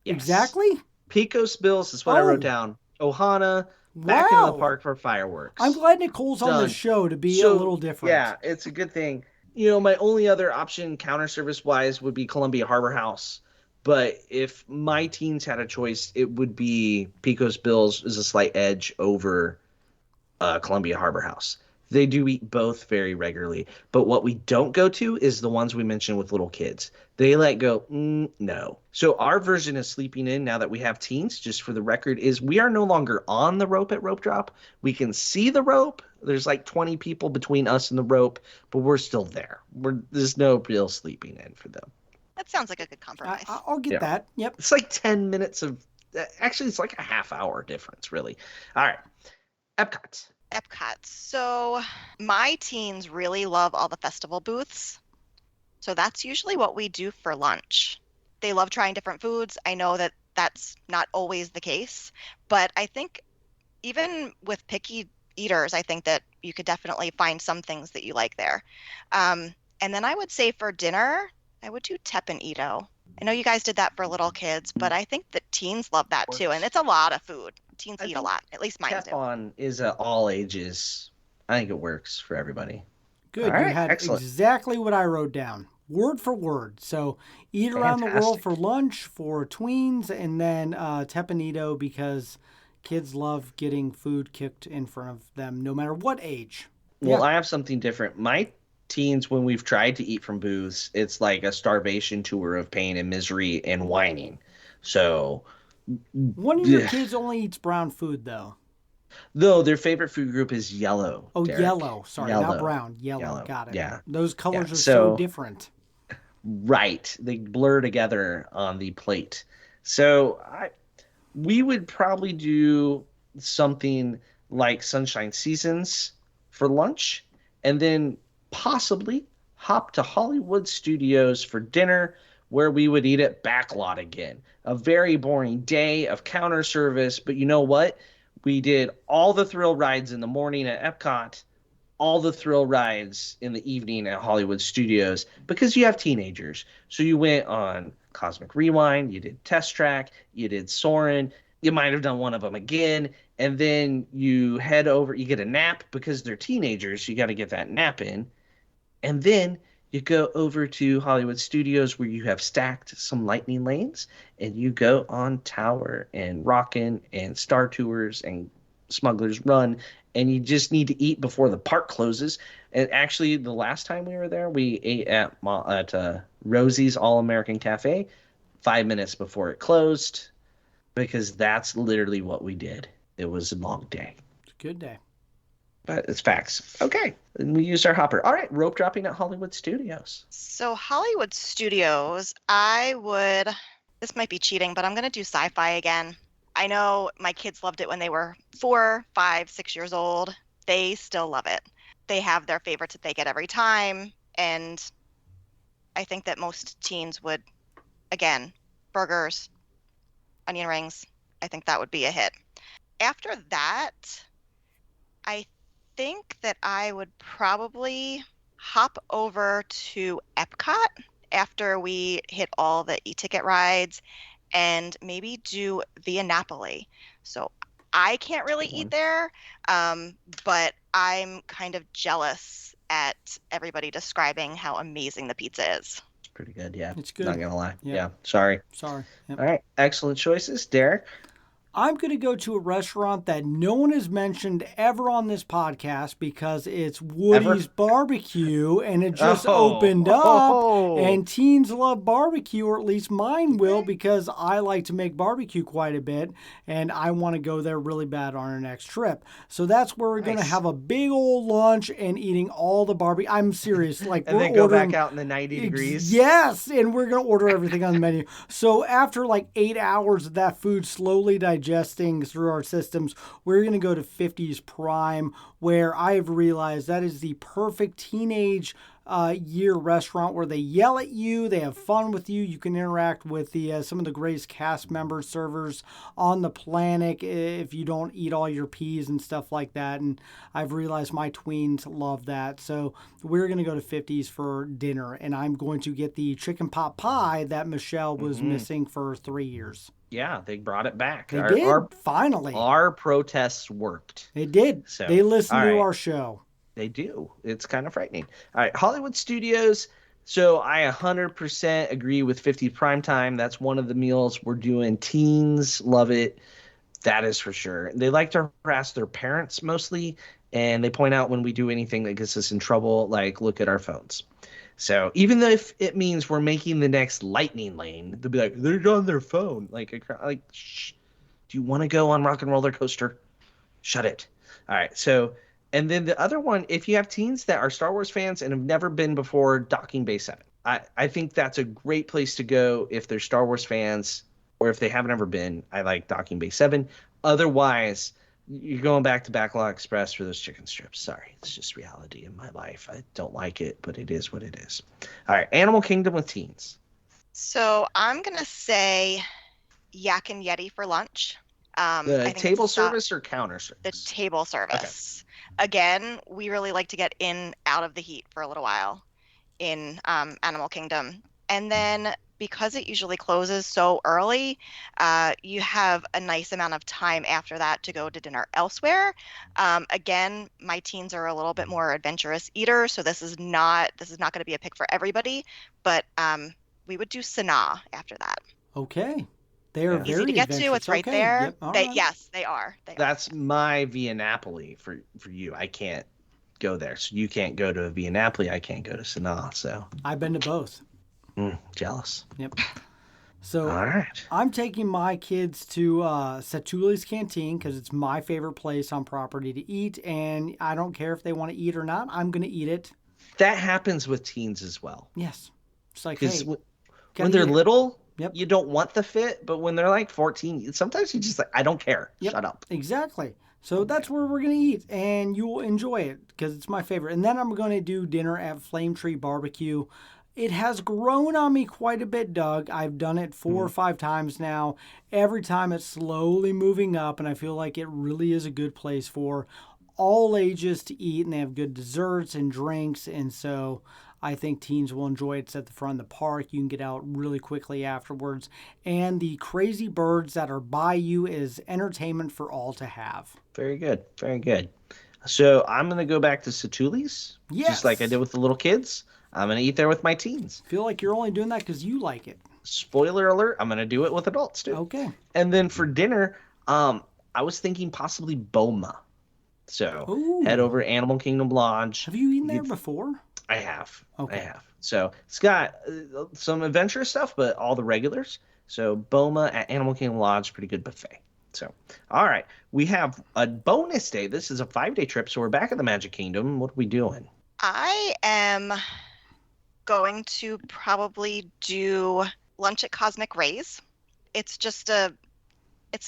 [SPEAKER 1] Yes. Exactly.
[SPEAKER 4] Pecos Bills is what I wrote down. Ohana, back into the park for fireworks.
[SPEAKER 1] I'm glad Nicole's on the show to be a little different.
[SPEAKER 4] Yeah, it's a good thing. You know, my only other option counter service wise would be Columbia Harbor House. But if my teens had a choice, it would be Pecos Bills is a slight edge over Columbia Harbor House. They do eat both very regularly. But what we don't go to is the ones we mentioned with little kids. They go, no. So our version of sleeping in, now that we have teens, just for the record, is we are no longer on the rope at Rope Drop. We can see the rope. There's like 20 people between us and the rope, but we're still there. There's no real sleeping in for them.
[SPEAKER 5] That sounds like a good compromise.
[SPEAKER 1] I'll get that. Yep.
[SPEAKER 4] It's like 10 minutes of – actually, it's like a half-hour difference, really. All right. Epcot.
[SPEAKER 5] So my teens really love all the festival booths. So that's usually what we do for lunch. They love trying different foods. I know that that's not always the case, but I think even with picky eaters, I think that you could definitely find some things that you like there. And then I would say for dinner, I would do Teppan-Edo. I know you guys did that for little kids, but I think that teens love that too. And it's a lot of food. Teens eat a lot. At least mine do.
[SPEAKER 4] Teppan is all ages. I think it works for everybody.
[SPEAKER 1] Good. You had exactly what I wrote down, word for word. So eat around the world for lunch for tweens, and then Teppan-Edo because kids love getting food kicked in front of them no matter what age.
[SPEAKER 4] Well, I have something different. My teens, when we've tried to eat from booths, it's like a starvation tour of pain and misery and whining. So
[SPEAKER 1] one of your kids only eats brown food, though.
[SPEAKER 4] Though their favorite food group is yellow.
[SPEAKER 1] Oh,
[SPEAKER 4] Derek.
[SPEAKER 1] yellow. Sorry, not brown. Yellow. Got it.
[SPEAKER 4] Yeah.
[SPEAKER 1] Those colors are so different.
[SPEAKER 4] Right. They blur together on the plate. So we would probably do something like Sunshine Seasons for lunch, and then possibly hop to Hollywood Studios for dinner, where we would eat at Backlot again. A very boring day of counter service, but you know what? We did all the thrill rides in the morning at Epcot, all the thrill rides in the evening at Hollywood Studios, because you have teenagers. So you went on Cosmic Rewind, you did Test Track, you did Soarin', you might have done one of them again, and then you head over, you get a nap because they're teenagers, you got to get that nap in, and then you go over to Hollywood Studios where you have stacked some lightning lanes, and you go on Tower and Rockin' and Star Tours and Smuggler's Run, and you just need to eat before the park closes. And actually, the last time we were there, we ate at Rosie's All-American Cafe 5 minutes before it closed, because that's literally what we did. It was a long day.
[SPEAKER 1] It's a good day.
[SPEAKER 4] But it's facts. Okay. And we used our hopper. All right. Rope dropping at Hollywood Studios.
[SPEAKER 5] So Hollywood Studios, this might be cheating, but I'm going to do sci-fi again. I know my kids loved it when they were 4, 5, 6 years old. They still love it. They have their favorites that they get every time. And I think that most teens would, again, burgers, onion rings. I think that would be a hit. After that, I think that I would probably hop over to Epcot after we hit all the e-ticket rides and maybe do Via Napoli. So I can't really eat there, but I'm kind of jealous at everybody describing how amazing the pizza is.
[SPEAKER 4] It's pretty good, yeah.
[SPEAKER 1] It's good.
[SPEAKER 4] Not gonna lie.
[SPEAKER 1] Yep.
[SPEAKER 4] Yeah. Sorry.
[SPEAKER 1] Yep.
[SPEAKER 4] All right. Excellent choices, Derek.
[SPEAKER 1] I'm going to go to a restaurant that no one has mentioned ever on this podcast because it's Woody's Barbecue, and it just opened up, and teens love barbecue, or at least mine will, because I like to make barbecue quite a bit, and I want to go there really bad on our next trip. So that's where we're going to have a big old lunch and eating all the barbecue. I'm serious. Like,
[SPEAKER 4] and then go back out in the 90 degrees.
[SPEAKER 1] Yes, and we're going to order everything on the menu. So after like 8 hours of that food slowly digesting through our systems, we're going to go to 50s Prime, where I've realized that is the perfect teenage year restaurant where they yell at you, they have fun with you, you can interact with the some of the greatest cast members, servers on the planet if you don't eat all your peas and stuff like that. And I've realized my tweens love that. So we're going to go to 50s for dinner, and I'm going to get the chicken pot pie that Michelle was missing for 3 years.
[SPEAKER 4] Yeah, they brought it back.
[SPEAKER 1] They did, finally.
[SPEAKER 4] Our protests worked.
[SPEAKER 1] They did. So, they listened to our show.
[SPEAKER 4] They do. It's kind of frightening. All right, Hollywood Studios. So I 100% agree with 50 Primetime. That's one of the meals we're doing. Teens love it. That is for sure. They like to harass their parents mostly, and they point out when we do anything that gets us in trouble, like look at our phones. So even though if it means we're making the next lightning lane, they'll be like, they're on their phone. Like, shh. Do you want to go on Rock and Roller Coaster? Shut it. All right. So, and then the other one, if you have teens that are Star Wars fans and have never been before, Docking Bay 7. I think that's a great place to go if they're Star Wars fans, or if they haven't ever been. I like Docking Bay 7. Otherwise, you're going back to Backlot Express for those chicken strips. Sorry, it's just reality in my life. I don't like it, but it is what it is. All right, Animal Kingdom with teens.
[SPEAKER 5] So I'm going to say Yak and Yeti for lunch.
[SPEAKER 4] The table service or counter service?
[SPEAKER 5] The table service. Okay. Again, we really like to get in out of the heat for a little while in Animal Kingdom. And then because it usually closes so early, you have a nice amount of time after that to go to dinner elsewhere. Again, my teens are a little bit more adventurous eaters, so this is not going to be a pick for everybody, but we would do Sanaa after that.
[SPEAKER 1] Okay. They are
[SPEAKER 5] easy to get to. It's right there.
[SPEAKER 1] Yep.
[SPEAKER 5] Yes, they are.
[SPEAKER 4] That's my Via Napoli for you. I can't go there. So you can't go to Via Napoli. I can't go to Sanaa. So
[SPEAKER 1] I've been to both.
[SPEAKER 4] Jealous.
[SPEAKER 1] Yep. So
[SPEAKER 4] all right.
[SPEAKER 1] I'm taking my kids to Satu'li's Canteen because it's my favorite place on property to eat, and I don't care if they want to eat or not. I'm going to eat it.
[SPEAKER 4] That happens with teens as well.
[SPEAKER 1] Yes. It's like, hey,
[SPEAKER 4] when they're little,
[SPEAKER 1] yep,
[SPEAKER 4] you don't want the fit, but when they're like 14, sometimes you just like, I don't care.
[SPEAKER 1] Yep.
[SPEAKER 4] Shut up.
[SPEAKER 1] Exactly. So that's where we're going to eat, and you will enjoy it because it's my favorite. And then I'm going to do dinner at Flame Tree Barbecue. It has grown on me quite a bit, Doug. I've done it 4 or 5 times now. Every time it's slowly moving up, and I feel like it really is a good place for all ages to eat, and they have good desserts and drinks, and so I think teens will enjoy it. It's at the front of the park. You can get out really quickly afterwards, and the crazy birds that are by you is entertainment for all to have.
[SPEAKER 4] Very good. Very good. So I'm going to go back to Satu'li's, just like I did with the little kids. I'm going to eat there with my teens.
[SPEAKER 1] I feel like you're only doing that because you like it.
[SPEAKER 4] Spoiler alert, I'm going to do it with adults too.
[SPEAKER 1] Okay.
[SPEAKER 4] And then for dinner, I was thinking possibly Boma. So head over to Animal Kingdom Lodge.
[SPEAKER 1] Have you eaten there before?
[SPEAKER 4] I have.
[SPEAKER 1] Okay.
[SPEAKER 4] I have. So it's got some adventurous stuff, but all the regulars. So Boma at Animal Kingdom Lodge, pretty good buffet. So, all right. We have a bonus day. This is a 5-day trip, so we're back at the Magic Kingdom. What are we doing?
[SPEAKER 5] I am going to probably do lunch at Cosmic Rays. It's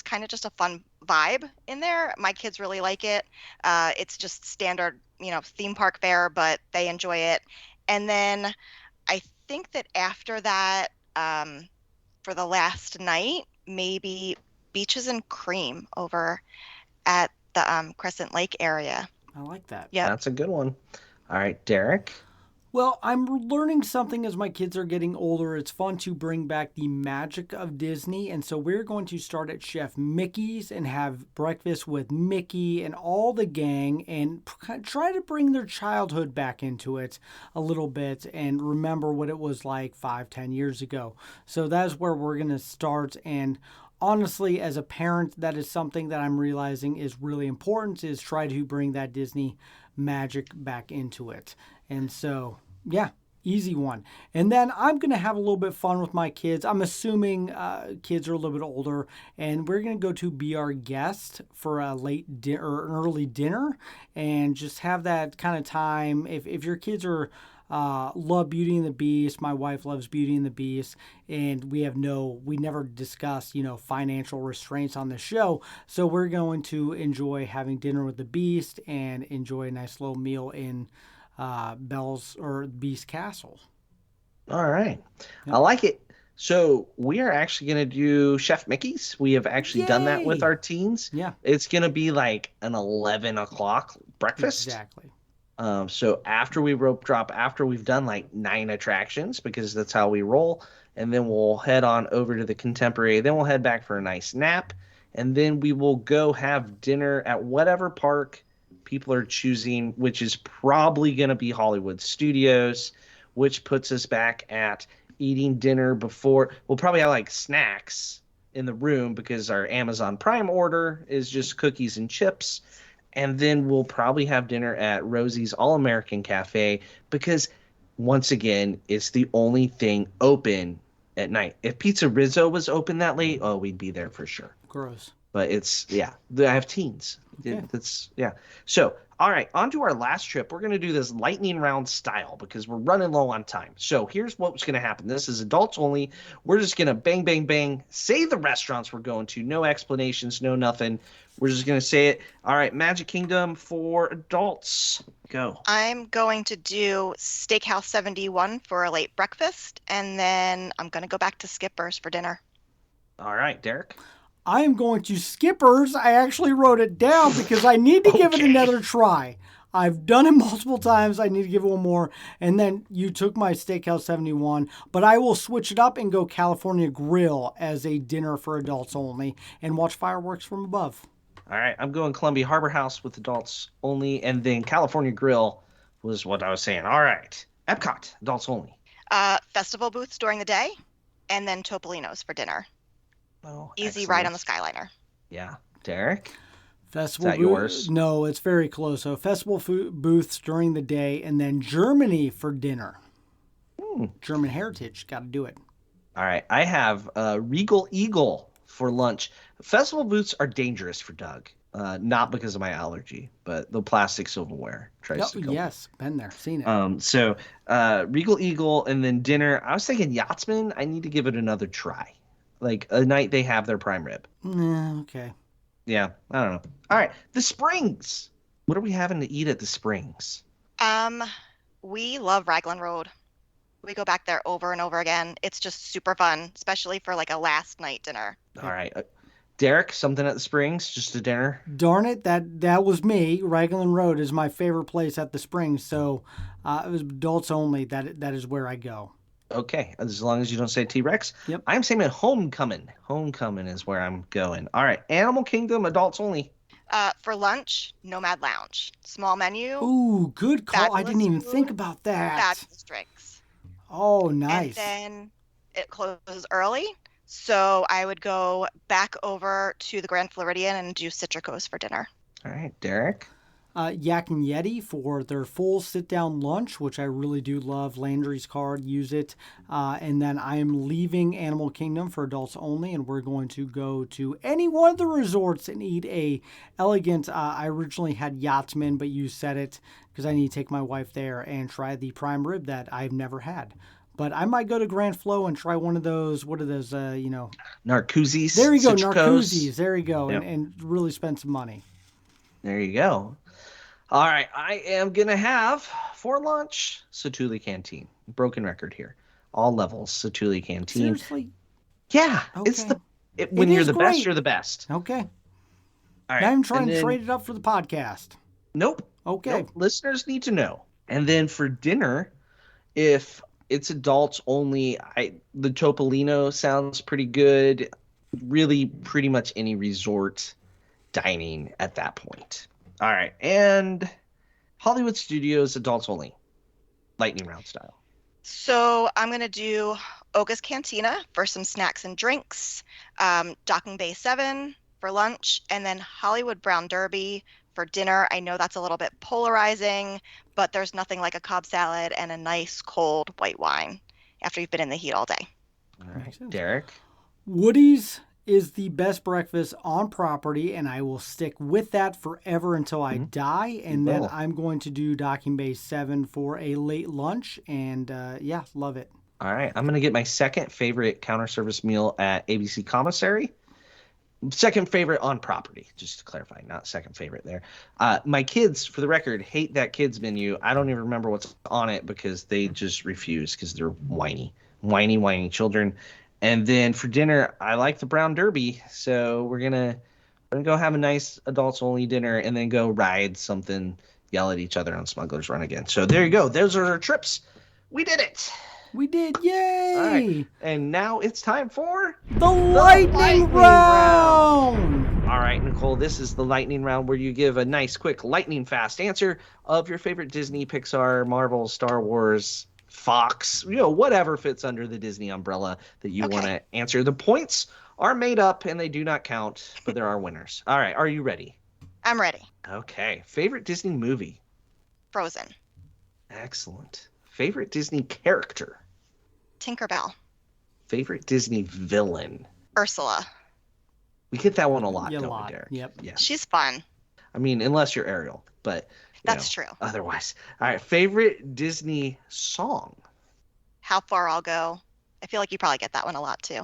[SPEAKER 5] kind of just a fun vibe in there. My kids really like it. It's just standard, theme park fare, but they enjoy it. And then I think that after that, for the last night, maybe beaches and cream over at the Crescent Lake area.
[SPEAKER 1] I like that.
[SPEAKER 5] Yep.
[SPEAKER 4] That's a good one. All right, Derek.
[SPEAKER 1] Well, I'm learning something as my kids are getting older. It's fun to bring back the magic of Disney. And so we're going to start at Chef Mickey's and have breakfast with Mickey and all the gang and try to bring their childhood back into it a little bit and remember what it was like 5-10 years ago. So that's where we're going to start. And honestly, as a parent, that is something that I'm realizing is really important, is try to bring that Disney magic back into it. And so, yeah, easy one. And then I'm going to have a little bit of fun with my kids. I'm assuming kids are a little bit older, and we're going to go to be our guest for a late dinner or an early dinner and just have that kind of time. If your kids are love Beauty and the Beast, my wife loves Beauty and the Beast, and we never discuss, financial restraints on the show. So we're going to enjoy having dinner with the Beast and enjoy a nice little meal in Belle's or Beast Castle.
[SPEAKER 4] All right.
[SPEAKER 1] Yep.
[SPEAKER 4] I like it. So we are actually going to do Chef Mickey's. We have actually done that with our teens.
[SPEAKER 1] Yeah.
[SPEAKER 4] It's going to be like an 11 o'clock breakfast.
[SPEAKER 1] Exactly.
[SPEAKER 4] So after we rope drop, after we've done like 9 attractions, because that's how we roll, and then we'll head on over to the Contemporary. Then we'll head back for a nice nap, and then we will go have dinner at whatever park people are choosing, which is probably going to be Hollywood Studios, which puts us back at eating dinner before. We'll probably have like snacks in the room because our Amazon Prime order is just cookies and chips. And then we'll probably have dinner at Rosie's All-American Cafe because, once again, it's the only thing open at night. If Pizza Rizzo was open that late, we'd be there for sure.
[SPEAKER 1] Gross.
[SPEAKER 4] But I have teens.
[SPEAKER 1] Okay.
[SPEAKER 4] So, all right, on to our last trip. We're going to do this lightning round style because we're running low on time. So here's what's going to happen. This is adults only. We're just going to bang, bang, bang, say the restaurants we're going to. No explanations, no nothing. We're just going to say it. All right, Magic Kingdom for adults. Go.
[SPEAKER 5] I'm going to do Steakhouse 71 for a late breakfast, and then I'm going to go back to Skipper's for dinner.
[SPEAKER 4] All right, Derek.
[SPEAKER 1] I am going to Skipper's. I actually wrote it down because I need to give it another try. I've done it multiple times. I need to give it one more. And then you took my Steakhouse 71, but I will switch it up and go California Grill as a dinner for adults only and watch fireworks from above.
[SPEAKER 4] All right, I'm going Columbia Harbor House with adults only, and then California Grill was what I was saying. All right, Epcot, adults only.
[SPEAKER 5] Festival booths during the day, and then Topolino's for dinner.
[SPEAKER 4] Oh,
[SPEAKER 5] easy
[SPEAKER 4] excellent.
[SPEAKER 5] Ride on the Skyliner.
[SPEAKER 4] Yeah, Derek.
[SPEAKER 1] Festival
[SPEAKER 4] Is that yours?
[SPEAKER 1] No, it's very close. So festival booths during the day, and then Germany for dinner. German heritage, got to do it.
[SPEAKER 4] All right, I have Regal Eagle for lunch. Festival booths are dangerous for Doug, not because of my allergy, but the plastic silverware tries to kill me.
[SPEAKER 1] Yes, been there, seen it.
[SPEAKER 4] So Regal Eagle, and then dinner. I was thinking Yachtsman. I need to give it another try. Like a night they have their prime rib.
[SPEAKER 1] Okay.
[SPEAKER 4] Yeah, I don't know. All right, the Springs. What are we having to eat at the Springs?
[SPEAKER 5] We love Raglan Road. We go back there over and over again. It's just super fun, especially for like a last night dinner.
[SPEAKER 4] All right. Derek, something at the Springs, just a dinner?
[SPEAKER 1] Darn it, that was me. Raglan Road is my favorite place at the Springs, so it was adults only. That is where I go.
[SPEAKER 4] Okay, as long as you don't say T-Rex.
[SPEAKER 1] Yep.
[SPEAKER 4] I'm saying Homecoming. Homecoming is where I'm going. All right, Animal Kingdom, adults only.
[SPEAKER 5] For lunch, Nomad Lounge. Small menu.
[SPEAKER 1] Ooh, good call. I didn't even
[SPEAKER 5] food,
[SPEAKER 1] think about that.
[SPEAKER 5] Fabulous drinks.
[SPEAKER 1] Oh, nice.
[SPEAKER 5] And then it closes early, so I would go back over to the Grand Floridian and do Citricos for dinner.
[SPEAKER 4] All right, Derek.
[SPEAKER 1] Yak and Yeti for their full sit-down lunch, which I really do love. Landry's card, use it. And then I am leaving Animal Kingdom for adults only, and we're going to go to any one of the resorts and eat a elegant. I originally had Yachtsman, but you said it because I need to take my wife there and try the prime rib that I've never had. But I might go to Grand Flow and try one of those. What are those?
[SPEAKER 4] Narcoossee's.
[SPEAKER 1] There you go,
[SPEAKER 4] Citricos.
[SPEAKER 1] Narcoossee's. There you go,
[SPEAKER 4] Yep.
[SPEAKER 1] and really spend some money.
[SPEAKER 4] There you go. All right, I am going to have for lunch Satuli Canteen. Broken record here. all levels. Satuli Canteen.
[SPEAKER 1] Seriously?
[SPEAKER 4] Yeah,
[SPEAKER 1] Okay.
[SPEAKER 4] When
[SPEAKER 1] It
[SPEAKER 4] you're
[SPEAKER 1] is
[SPEAKER 4] the best,
[SPEAKER 1] great.
[SPEAKER 4] you're the best.
[SPEAKER 1] Okay.
[SPEAKER 4] All right.
[SPEAKER 1] Now I'm trying
[SPEAKER 4] and
[SPEAKER 1] to
[SPEAKER 4] then,
[SPEAKER 1] trade it up for the podcast.
[SPEAKER 4] Nope.
[SPEAKER 1] Okay.
[SPEAKER 4] Nope. Listeners need to know. And then for dinner, if it's adults only, the Topolino sounds pretty good. Really, pretty much any resort dining at that point. All right. And Hollywood Studios, adults only. Lightning round style.
[SPEAKER 5] So I'm going to do Oga's Cantina for some snacks and drinks, Docking Bay 7 for lunch, and then Hollywood Brown Derby for dinner. I know that's a little bit polarizing, but there's nothing like a Cobb salad and a nice cold white wine after you've been in the heat all day.
[SPEAKER 4] All right. Derek?
[SPEAKER 1] Woody's is the best breakfast on property, and I will stick with that forever until I die. And then I'm going to do Docking Bay 7 for a late lunch, and yeah, love it.
[SPEAKER 4] All right. I'm going to get my second favorite counter service meal at ABC Commissary. Second favorite on property, just to clarify, not second favorite there. My kids, for the record, hate that kids menu. I don't even remember what's on it because they just refuse because they're whiny children. And then for dinner, I like the Brown Derby, so we're gonna go have a nice adults only dinner and then go ride something, yell at each other on Smuggler's Run again. So there you go. Those are our trips. We did it.
[SPEAKER 1] We did. Yay!
[SPEAKER 4] All right. And now it's time for
[SPEAKER 1] the lightning round.
[SPEAKER 4] All right, Nicole, this is the lightning round where you give a nice, quick, lightning fast answer of your favorite Disney, Pixar, Marvel, Star Wars, Fox, whatever fits under the Disney umbrella that you want to answer. The points are made up and they do not count, but there are winners. All right, are you ready?
[SPEAKER 5] I'm ready.
[SPEAKER 4] Okay. Favorite Disney movie?
[SPEAKER 5] Frozen.
[SPEAKER 4] Excellent. Favorite Disney character?
[SPEAKER 5] Tinkerbell.
[SPEAKER 4] Favorite Disney villain?
[SPEAKER 5] Ursula.
[SPEAKER 4] We get that one a lot,
[SPEAKER 1] Yeah,
[SPEAKER 4] don't we, Derek?
[SPEAKER 1] Yep.
[SPEAKER 4] Yeah.
[SPEAKER 5] She's fun.
[SPEAKER 4] I mean, unless you're Ariel, but
[SPEAKER 5] That's true.
[SPEAKER 4] Otherwise. All right. Favorite Disney song?
[SPEAKER 5] How Far I'll Go. I feel like you probably get that one a lot too.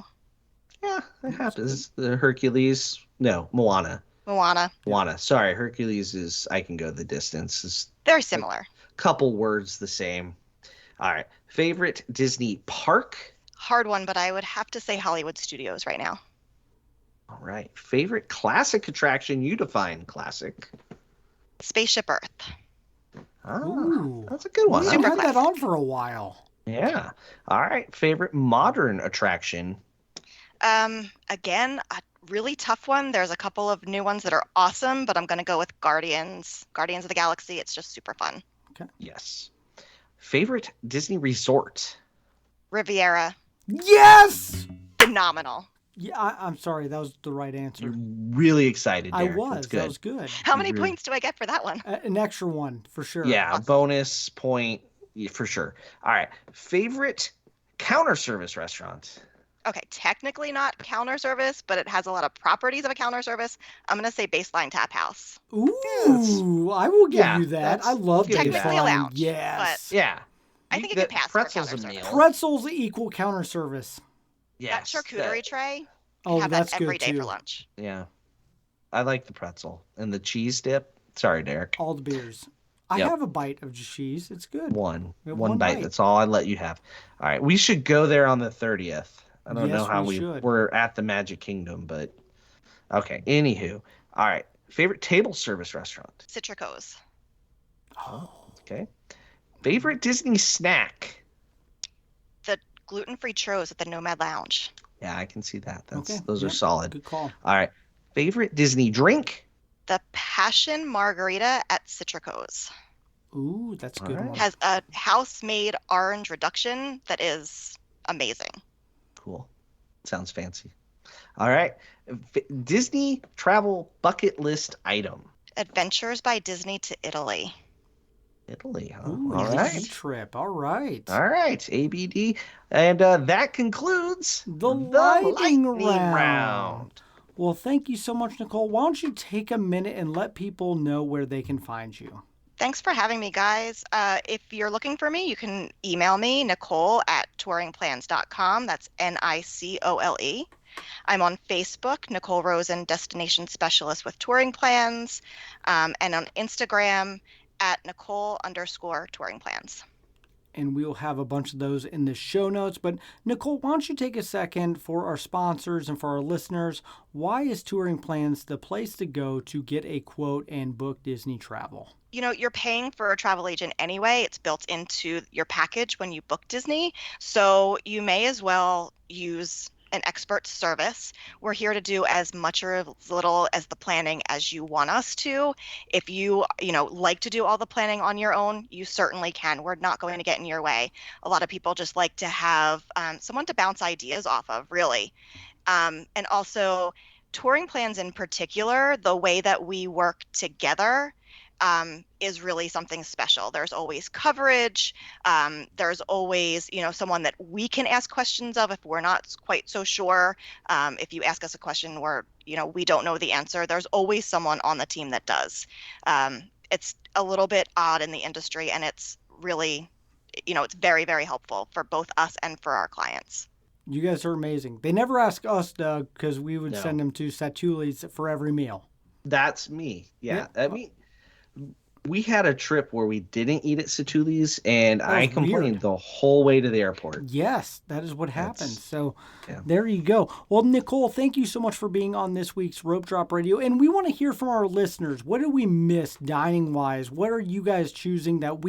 [SPEAKER 4] Yeah, I have to. This is the Hercules. No, Moana.
[SPEAKER 5] Moana.
[SPEAKER 4] Sorry, Hercules is I Can Go the Distance. It's
[SPEAKER 5] very similar.
[SPEAKER 4] A couple words the same. All right. Favorite Disney park?
[SPEAKER 5] Hard one, but I would have to say Hollywood Studios right now.
[SPEAKER 4] All right. Favorite classic attraction? You define classic.
[SPEAKER 5] Spaceship Earth.
[SPEAKER 1] Ooh,
[SPEAKER 4] that's a good one.
[SPEAKER 1] We haven't had that on for a while.
[SPEAKER 4] Yeah. All right. Favorite modern attraction?
[SPEAKER 5] Again, a really tough one. There's a couple of new ones that are awesome, but I'm going to go with Guardians of the Galaxy. It's just super fun.
[SPEAKER 1] Okay.
[SPEAKER 4] Yes. Favorite Disney resort?
[SPEAKER 5] Riviera.
[SPEAKER 1] Yes!
[SPEAKER 5] Phenomenal.
[SPEAKER 1] Yeah, I'm sorry. That was the right answer.
[SPEAKER 4] You're really excited, Derek.
[SPEAKER 1] I was.
[SPEAKER 4] That's good.
[SPEAKER 1] That was good.
[SPEAKER 5] How many points do I get for that one?
[SPEAKER 1] An extra one, for sure.
[SPEAKER 4] Yeah,
[SPEAKER 5] awesome.
[SPEAKER 4] Bonus point for sure. All right. Favorite counter service restaurant?
[SPEAKER 5] Okay, technically not counter service, but it has a lot of properties of a counter service. I'm going to say Baseline Tap House.
[SPEAKER 1] Ooh, I will give you that. I love
[SPEAKER 5] technically
[SPEAKER 1] Baseline.
[SPEAKER 5] a lounge.
[SPEAKER 1] Yes.
[SPEAKER 4] Yeah.
[SPEAKER 5] I think it could pass
[SPEAKER 4] pretzels
[SPEAKER 5] for counter
[SPEAKER 4] a meal.
[SPEAKER 5] service.
[SPEAKER 1] Pretzels equal counter service.
[SPEAKER 4] Yes.
[SPEAKER 5] That charcuterie tray.
[SPEAKER 1] Oh,
[SPEAKER 5] have
[SPEAKER 1] that's
[SPEAKER 5] that every
[SPEAKER 1] good
[SPEAKER 5] day
[SPEAKER 1] too.
[SPEAKER 5] for lunch.
[SPEAKER 4] Yeah. I like the pretzel and the cheese dip. Sorry, Derek.
[SPEAKER 1] All the beers. I have a bite of cheese. It's good.
[SPEAKER 4] One bite. That's all I let you have. All right. We should go there on the 30th. I don't know how we're at the Magic Kingdom, but okay. Anywho. All right. Favorite table service restaurant?
[SPEAKER 5] Citrico's.
[SPEAKER 1] Oh.
[SPEAKER 4] Okay. Favorite Disney snack?
[SPEAKER 5] The gluten-free churros at the Nomad Lounge.
[SPEAKER 4] Yeah, I can see that.
[SPEAKER 1] Okay.
[SPEAKER 4] Those are solid.
[SPEAKER 1] Good call.
[SPEAKER 4] All right. Favorite Disney drink?
[SPEAKER 5] The Passion Margarita at Citrico's.
[SPEAKER 1] Ooh, that's a good one.
[SPEAKER 5] Has a house-made orange reduction that is amazing.
[SPEAKER 4] Cool. Sounds fancy. All right. Disney travel bucket list item.
[SPEAKER 5] Adventures by Disney to Italy.
[SPEAKER 4] Italy, huh?
[SPEAKER 1] Ooh,
[SPEAKER 4] All right.
[SPEAKER 1] trip. All right.
[SPEAKER 4] All right. ABD. And that concludes
[SPEAKER 1] The lightning round. Well, thank you so much, Nicole. Why don't you take a minute and let people know where they can find you?
[SPEAKER 5] Thanks for having me, guys. If you're looking for me, you can email me, Nicole@TouringPlans.com. That's Nicole. I'm on Facebook, Nicole Rosen, Destination Specialist with Touring Plans, and on Instagram at Nicole_TouringPlans.
[SPEAKER 1] and we'll have a bunch of those in the show notes. But Nicole, why don't you take a second for our sponsors and for our listeners? Why is Touring Plans the place to go to get a quote and book Disney travel?
[SPEAKER 5] You're paying for a travel agent anyway. It's built into your package when you book Disney. So you may as well use an expert service. We're here to do as much or as little as the planning as you want us to. If you like to do all the planning on your own, you certainly can. We're not going to get in your way. A lot of people just like to have someone to bounce ideas off of, really. And also, Touring Plans in particular, the way that we work together is really something special. There's always coverage. There's always, someone that we can ask questions of if we're not quite so sure. If you ask us a question where, we don't know the answer, there's always someone on the team that does. It's a little bit odd in the industry, and it's really, it's very, very helpful for both us and for our clients.
[SPEAKER 1] You guys are amazing. They never ask us, Doug, because we would send them to Satu'li's for every meal.
[SPEAKER 4] That's me. Yeah. I mean, we had a trip where we didn't eat at Satu'li's, and I complained the whole way to the airport.
[SPEAKER 1] Yes, that is what happened. So there you go. Well, Nicole, thank you so much for being on this week's Rope Drop Radio. And we want to hear from our listeners. What did we miss dining-wise? What are you guys choosing that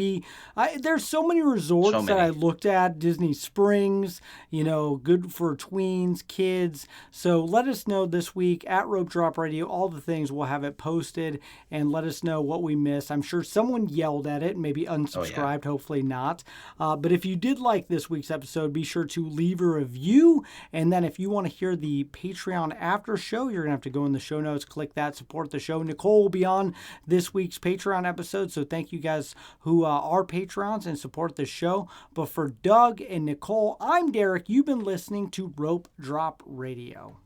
[SPEAKER 1] there's so many resorts that I looked at. Disney Springs, good for tweens, kids. So let us know this week at Rope Drop Radio, all the things. We'll have it posted, and let us know what we missed. I'm sure someone yelled at it, maybe unsubscribed, hopefully not. But if you did like this week's episode, be sure to leave a review. And then if you want to hear the Patreon after show, you're going to have to go in the show notes, click that, support the show. Nicole will be on this week's Patreon episode. So thank you guys who are Patrons and support the show. But for Doug and Nicole, I'm Derek. You've been listening to Rope Drop Radio.